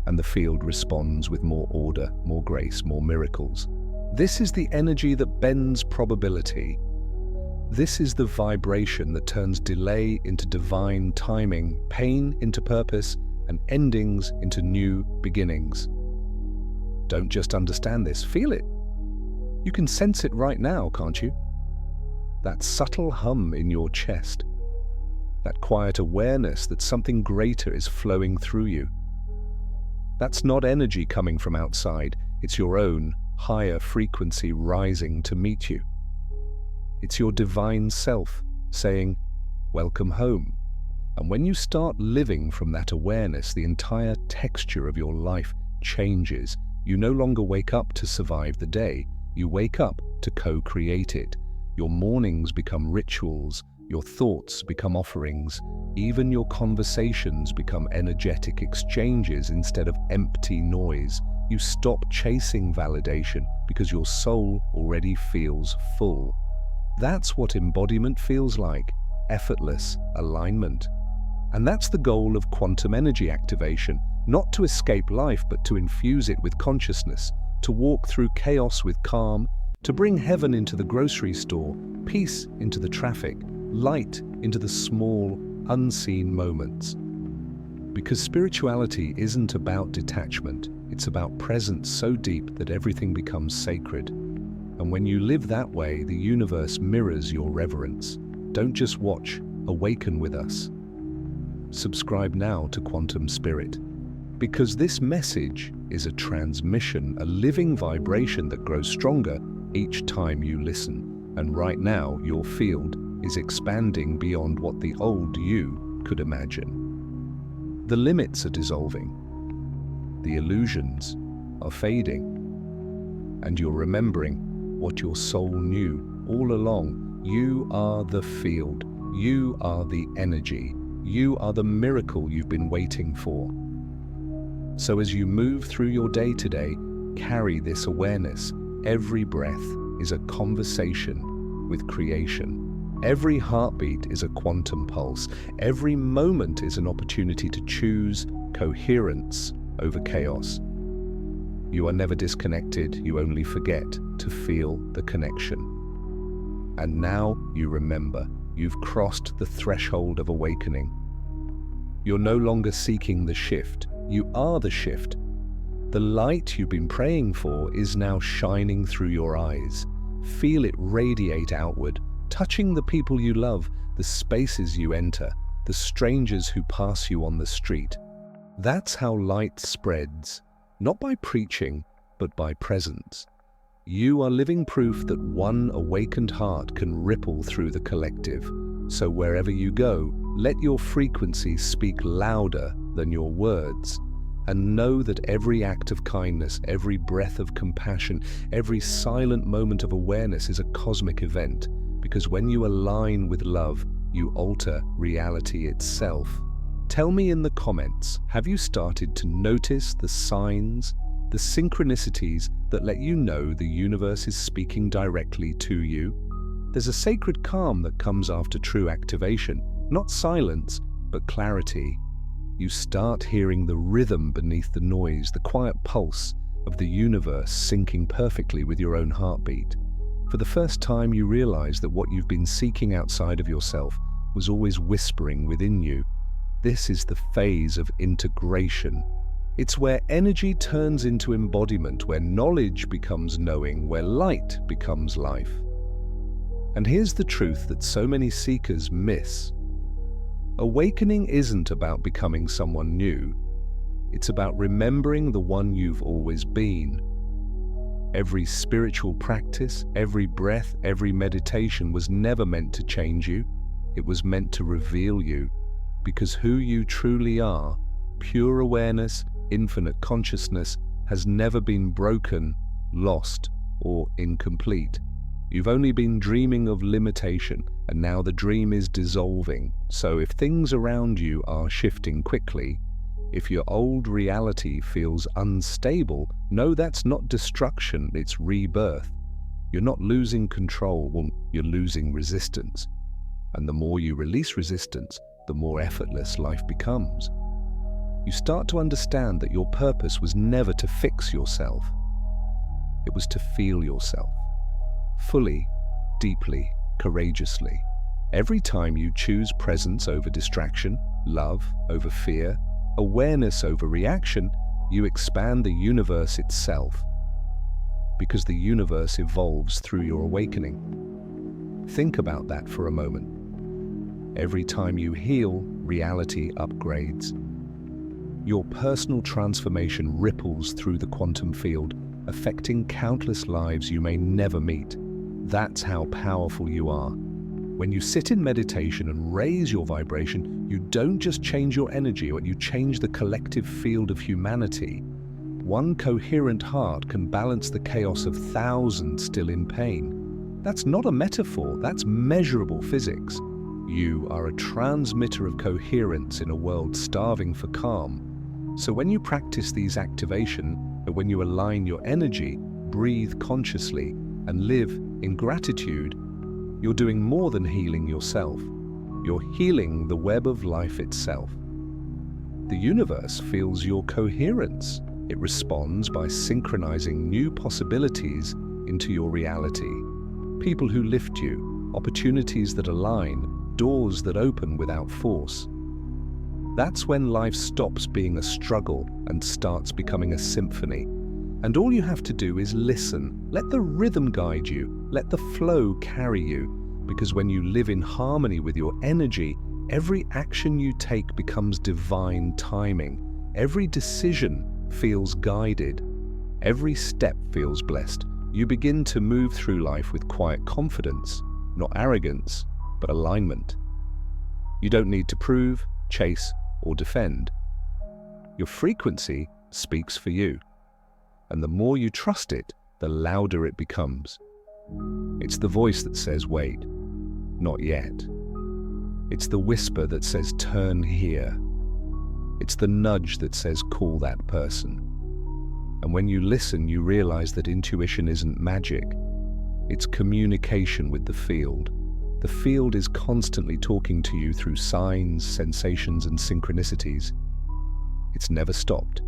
And the field responds with more order, more grace, more miracles. This is the energy that bends probability. This is the vibration that turns delay into divine timing, pain into purpose, and endings into new beginnings. Don't just understand this, feel it. You can sense it right now, can't you? That subtle hum in your chest. That quiet awareness that something greater is flowing through you. That's not energy coming from outside, it's your own higher frequency rising to meet you. It's your divine self saying, welcome home. And when you start living from that awareness, the entire texture of your life changes. You no longer wake up to survive the day, you wake up to co-create it. Your mornings become rituals, your thoughts become offerings, even your conversations become energetic exchanges instead of empty noise. You stop chasing validation because your soul already feels full. That's what embodiment feels like, effortless alignment. And that's the goal of quantum energy activation, not to escape life but to infuse it with consciousness, to walk through chaos with calm, to bring heaven into the grocery store, peace into the traffic, light into the small, unseen moments. Because spirituality isn't about detachment, it's about presence so deep that everything becomes sacred. And when you live that way, the universe mirrors your reverence. Don't just watch, awaken with us. Subscribe now to Quantum Spirit. Because this message is a transmission, a living vibration that grows stronger each time you listen. And right now, your field is expanding beyond what the old you could imagine. The limits are dissolving. The illusions are fading. And you're remembering what your soul knew all along. You are the field. You are the energy. You are the miracle you've been waiting for. So as you move through your day today, carry this awareness. Every breath is a conversation with creation. Every heartbeat is a quantum pulse. Every moment is an opportunity to choose coherence over chaos. You are never disconnected, you only forget to feel the connection. And now you remember, you've crossed the threshold of awakening. You're no longer seeking the shift, you are the shift. The light you've been praying for is now shining through your eyes. Feel it radiate outward, touching the people you love, the spaces you enter, the strangers who pass you on the street. That's how light spreads, not by preaching, but by presence. You are living proof that one awakened heart can ripple through the collective. So wherever you go, let your frequency speak louder than your words. And know that every act of kindness, every breath of compassion, every silent moment of awareness is a cosmic event. Because when you align with love, you alter reality itself. Tell me in the comments, have you started to notice the signs, the synchronicities that let you know the universe is speaking directly to you? There's a sacred calm that comes after true activation, not silence, but clarity. You start hearing the rhythm beneath the noise, the quiet pulse of the universe syncing perfectly with your own heartbeat. For the first time, you realize that what you've been seeking outside of yourself was always whispering within you. This is the phase of integration. It's where energy turns into embodiment, where knowledge becomes knowing, where light becomes life. And here's the truth that so many seekers miss. Awakening isn't about becoming someone new. It's about remembering the one you've always been. Every spiritual practice, every breath, every meditation was never meant to change you. It was meant to reveal you. Because who you truly are, pure awareness, infinite consciousness, has never been broken, lost, or incomplete. You've only been dreaming of limitation, and now the dream is dissolving. So if things around you are shifting quickly, if your old reality feels unstable, know that's not destruction, it's rebirth. You're not losing control, well, you're losing resistance. And the more you release resistance, the more effortless life becomes. You start to understand that your purpose was never to fix yourself. It was to feel yourself. Fully, deeply, courageously. Every time you choose presence over distraction, love over fear, awareness over reaction, you expand the universe itself. Because the universe evolves through your awakening. Think about that for a moment. Every time you heal, reality upgrades. Your personal transformation ripples through the quantum field, affecting countless lives you may never meet. That's how powerful you are. When you sit in meditation and raise your vibration, you don't just change your energy, but you change the collective field of humanity. One coherent heart can balance the chaos of thousands still in pain. That's not a metaphor, that's measurable physics. You are a transmitter of coherence in a world starving for calm. So when you practice these activations, when you align your energy, breathe consciously, and live in gratitude, you're doing more than healing yourself. You're healing the web of life itself. The universe feels your coherence. It responds by synchronizing new possibilities into your reality. People who lift you, opportunities that align, doors that open without force. That's when life stops being a struggle and starts becoming a symphony. And all you have to do is listen. Let the rhythm guide you. Let the flow carry you. Because when you live in harmony with your energy, every action you take becomes divine timing. Every decision feels guided. Every step feels blessed. You begin to move through life with quiet confidence, not arrogance, but alignment. You don't need to prove, chase, or defend. Your frequency speaks for you. And the more you trust it, the louder it becomes. It's the voice that says, wait, not yet. It's the whisper that says, turn here. It's the nudge that says, call that person. And when you listen, you realize that intuition isn't magic. It's communication with the field. The field is constantly talking to you through signs, sensations, and synchronicities. It's never stopped.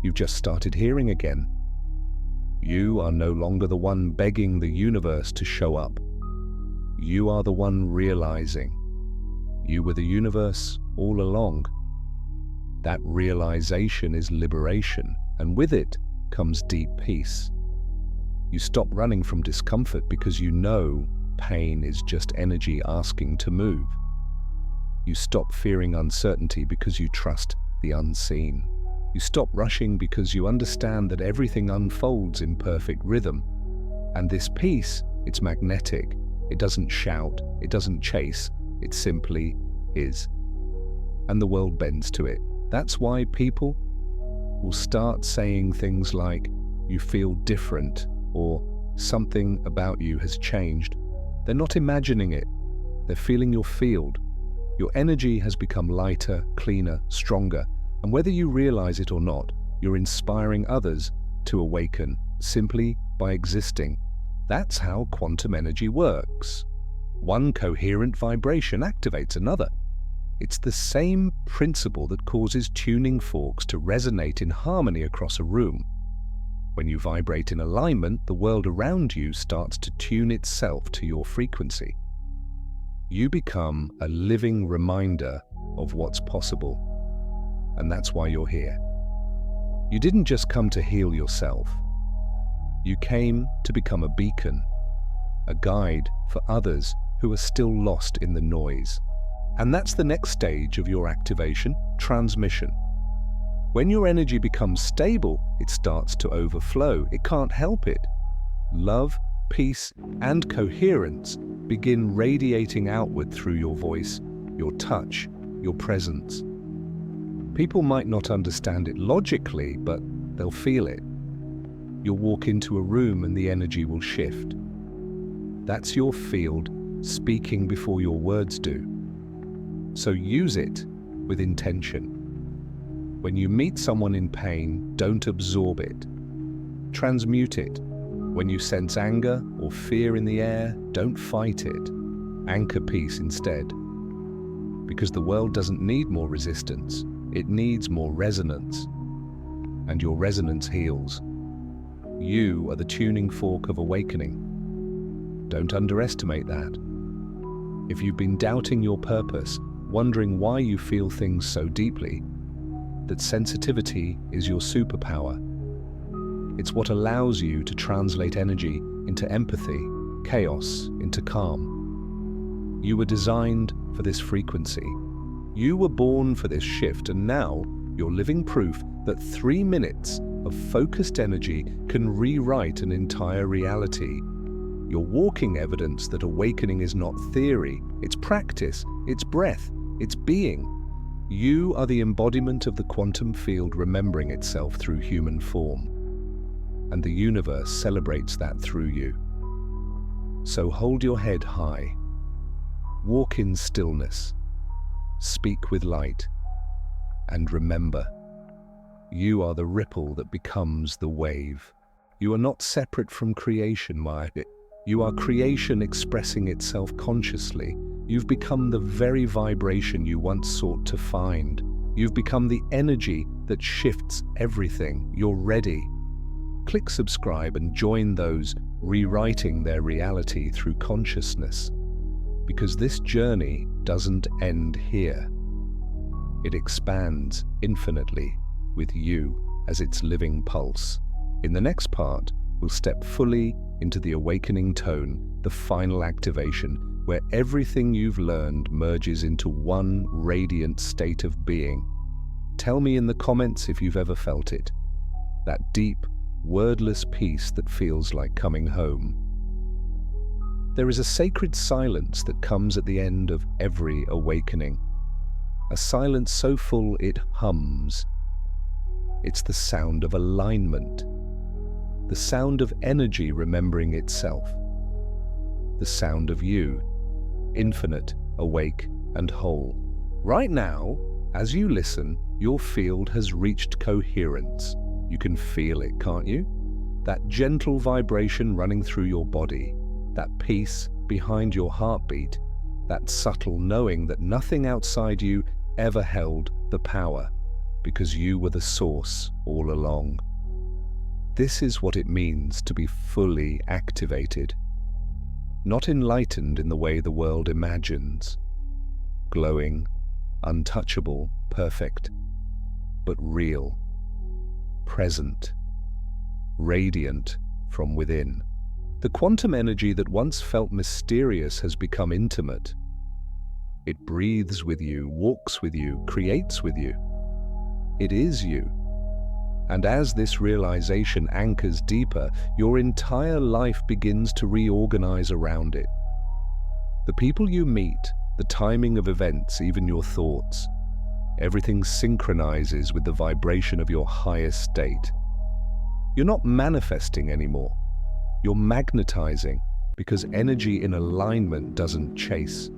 You've just started hearing again. You are no longer the one begging the universe to show up. You are the one realizing. You were the universe all along. That realization is liberation, and with it comes deep peace. You stop running from discomfort because you know pain is just energy asking to move. You stop fearing uncertainty because you trust the unseen. You stop rushing because you understand that everything unfolds in perfect rhythm. And this peace, it's magnetic. It doesn't shout, it doesn't chase, It simply is. And the world bends to it. That's why people will start saying things like, "You feel different," or "Something about you has changed." They're not imagining it. They're feeling your field. Your energy has become lighter, cleaner, stronger, and whether you realize it or not, you're inspiring others to awaken simply by existing. That's how quantum energy works. One coherent vibration activates another. It's the same principle that causes tuning forks to resonate in harmony across a room. When you vibrate in alignment, the world around you starts to tune itself to your frequency. You become a living reminder of what's possible, and that's why you're here. You didn't just come to heal yourself. You came to become a beacon, a guide for others who are still lost in the noise. And that's the next stage of your activation, transmission. When your energy becomes stable, it starts to overflow. It can't help it. Love, peace, and coherence begin radiating outward through your voice, your touch, your presence. People might not understand it logically, but they'll feel it. You'll walk into a room and the energy will shift. That's your field speaking before your words do. So use it with intention. When you meet someone in pain, don't absorb it. Transmute it. When you sense anger or fear in the air, don't fight it. Anchor peace instead. Because the world doesn't need more resistance. It needs more resonance. And your resonance heals. You are the tuning fork of awakening. Don't underestimate that. If you've been doubting your purpose, wondering why you feel things so deeply, that sensitivity is your superpower. It's what allows you to translate energy into empathy, chaos into calm. You were designed for this frequency. You were born for this shift, and now you're living proof that 3 minutes of focused energy can rewrite an entire reality. You're walking evidence that awakening is not theory, it's practice, it's breath, it's being. You are the embodiment of the quantum field remembering itself through human form. And the universe celebrates that through you. So hold your head high. Walk in stillness. Speak with light. And remember, you are the ripple that becomes the wave. You are not separate from creation, Maya. You are creation expressing itself consciously. You've become the very vibration you once sought to find. You've become the energy that shifts everything. You're ready. Click subscribe and join those rewriting their reality through consciousness. Because this journey doesn't end here. It expands infinitely with you as its living pulse. In the next part, we'll step fully into the awakening tone, the final activation, where everything you've learned merges into one radiant state of being. Tell me in the comments if you've ever felt it. That deep, wordless peace that feels like coming home. There is a sacred silence that comes at the end of every awakening. A silence so full it hums. It's the sound of alignment. The sound of energy remembering itself. The sound of you, infinite, awake, and whole. Right now, as you listen, your field has reached coherence. You can feel it, can't you? That gentle vibration running through your body, that peace behind your heartbeat, that subtle knowing that nothing outside you ever held the power, because you were the source all along. This is what it means to be fully activated. Not enlightened in the way the world imagines. Glowing, untouchable, perfect, but real, present, radiant from within. The quantum energy that once felt mysterious has become intimate. It breathes with you, walks with you, creates with you. It is you. And as this realization anchors deeper, your entire life begins to reorganize around it. The people you meet, the timing of events, even your thoughts. Everything synchronizes with the vibration of your highest state. You're not manifesting anymore. You're magnetizing, because energy in alignment doesn't chase.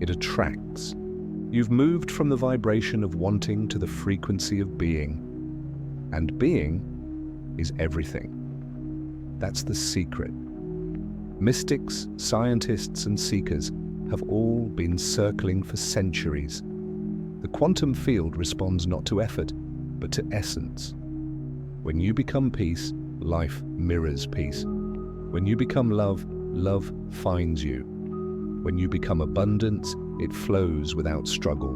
It attracts. You've moved from the vibration of wanting to the frequency of being. And being is everything. That's the secret. Mystics, scientists, and seekers have all been circling for centuries. The quantum field responds not to effort, but to essence. When you become peace, life mirrors peace. When you become love, love finds you. When you become abundance, it flows without struggle.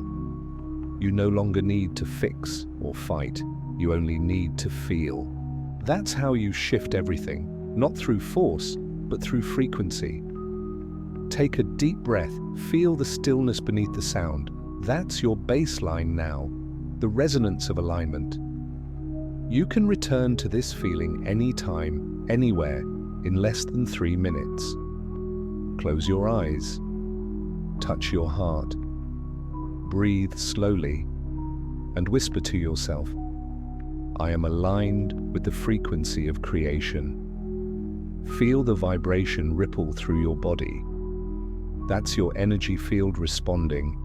You no longer need to fix or fight. You only need to feel. That's how you shift everything, not through force, but through frequency. Take a deep breath, feel the stillness beneath the sound. That's your baseline now, the resonance of alignment. You can return to this feeling anytime, anywhere, in less than 3 minutes. Close your eyes. Touch your heart. Breathe slowly and whisper to yourself, I am aligned with the frequency of creation. Feel the vibration ripple through your body. That's your energy field responding.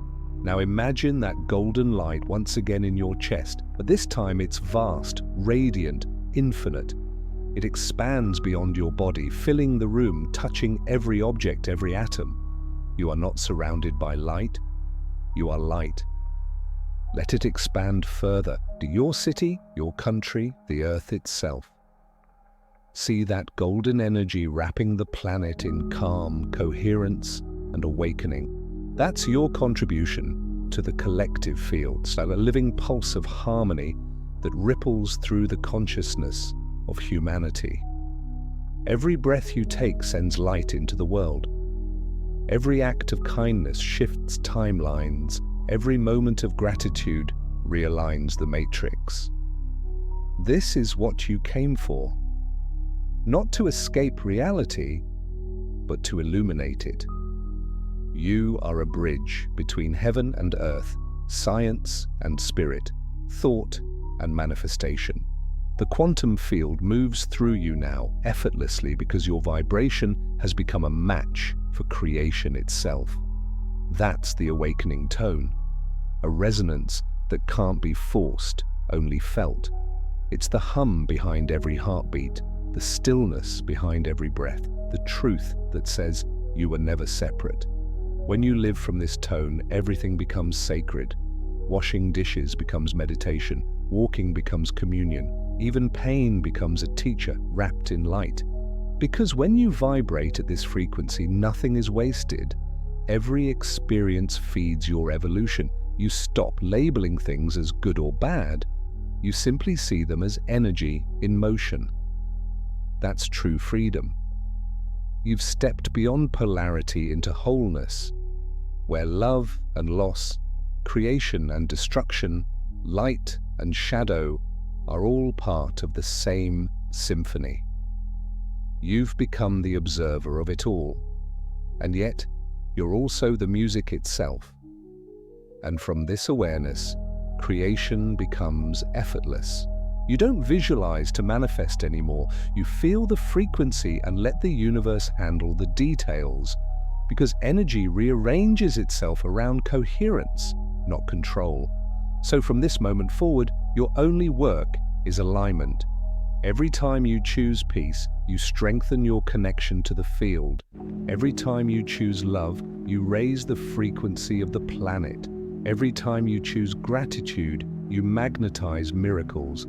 Now imagine that golden light once again in your chest, but this time it's vast, radiant, infinite. It expands beyond your body, filling the room, touching every object, every atom. You are not surrounded by light, you are light. Let it expand further to your city, your country, the earth itself. See that golden energy wrapping the planet in calm, coherence, and awakening. That's your contribution to the collective fields, like a living pulse of harmony that ripples through the consciousness of humanity. Every breath you take sends light into the world. Every act of kindness shifts timelines. Every moment of gratitude realigns the matrix. This is what you came for. Not to escape reality, but to illuminate it. You are a bridge between heaven and earth, science and spirit, thought and manifestation. The quantum field moves through you now effortlessly because your vibration has become a match for creation itself. That's the awakening tone, a resonance that can't be forced, only felt. It's the hum behind every heartbeat, the stillness behind every breath, the truth that says you were never separate. When you live from this tone, everything becomes sacred. Washing dishes becomes meditation, walking becomes communion, even pain becomes a teacher wrapped in light. Because when you vibrate at this frequency, nothing is wasted. Every experience feeds your evolution. You stop labeling things as good or bad. You simply see them as energy in motion. That's true freedom. You've stepped beyond polarity into wholeness, where love and loss, creation and destruction, light and shadow are all part of the same symphony. You've become the observer of it all, and yet you're also the music itself. And from this awareness, creation becomes effortless. You don't visualize to manifest anymore. You feel the frequency and let the universe handle the details, because energy rearranges itself around coherence, not control. So from this moment forward, your only work is alignment. Every time you choose peace, you strengthen your connection to the field. Every time you choose love, you raise the frequency of the planet. Every time you choose gratitude, you magnetize miracles.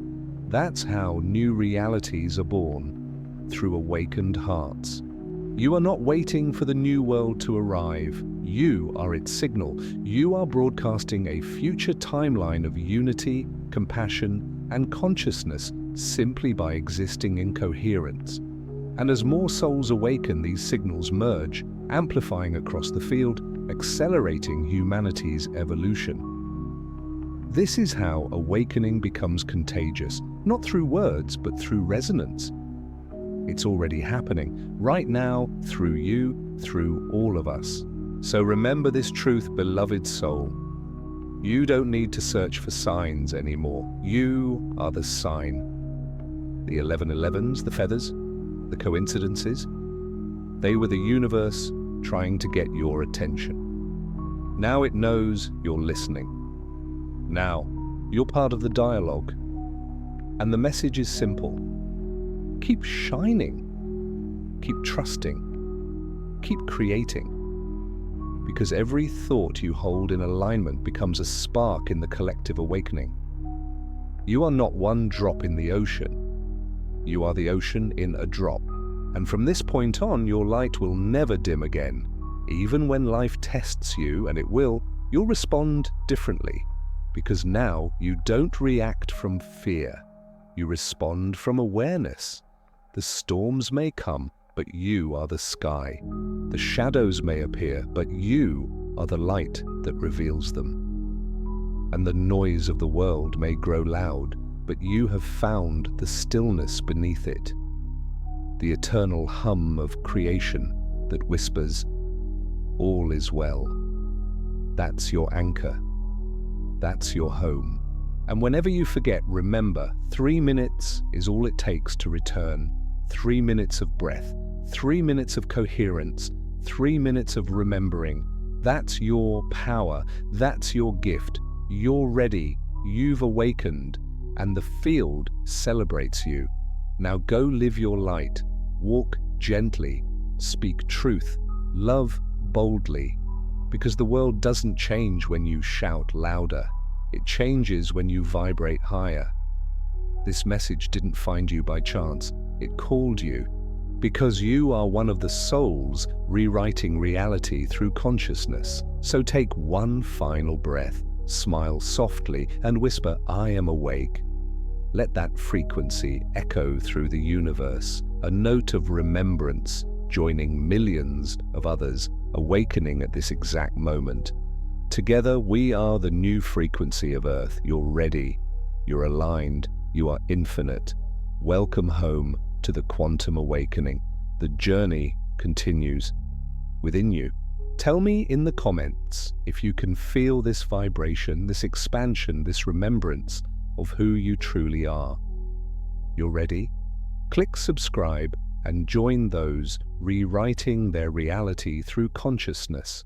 That's how new realities are born, through awakened hearts. You are not waiting for the new world to arrive. You are its signal. You are broadcasting a future timeline of unity, compassion, and consciousness simply by existing in coherence. And as more souls awaken, these signals merge, amplifying across the field, accelerating humanity's evolution. This is how awakening becomes contagious, not through words, but through resonance. It's already happening, right now, through you, through all of us. So remember this truth, beloved soul. You don't need to search for signs anymore. You are the sign. The 1111s, the feathers, the coincidences, they were the universe trying to get your attention. Now it knows you're listening. Now you're part of the dialogue. And the message is simple. Keep shining. Keep trusting. Keep creating. Because every thought you hold in alignment becomes a spark in the collective awakening. You are not one drop in the ocean. You are the ocean in a drop. And from this point on, your light will never dim again. Even when life tests you, and it will, you'll respond differently. Because now you don't react from fear. You respond from awareness. The storms may come, but you are the sky. The shadows may appear, but you are the light that reveals them. And the noise of the world may grow loud, but you have found the stillness beneath it. The eternal hum of creation that whispers, all is well. That's your anchor. That's your home. And whenever you forget, remember, 3 minutes is all it takes to return. 3 minutes of breath, 3 minutes of coherence, 3 minutes of remembering. That's your power. That's your gift. You're ready. You've awakened. And the field celebrates you. Now go live your light. Walk gently. Speak truth. Love boldly. Because the world doesn't change when you shout louder. It changes when you vibrate higher. This message didn't find you by chance. It called you. Because you are one of the souls rewriting reality through consciousness. So take one final breath, smile softly, and whisper, I am awake. Let that frequency echo through the universe, a note of remembrance, joining millions of others awakening at this exact moment. Together, we are the new frequency of Earth. You're ready. You're aligned. You are infinite. Welcome home to the quantum awakening. The journey continues within you. Tell me in the comments if you can feel this vibration, this expansion, this remembrance of who you truly are. You're ready? Click subscribe and join those rewriting their reality through consciousness.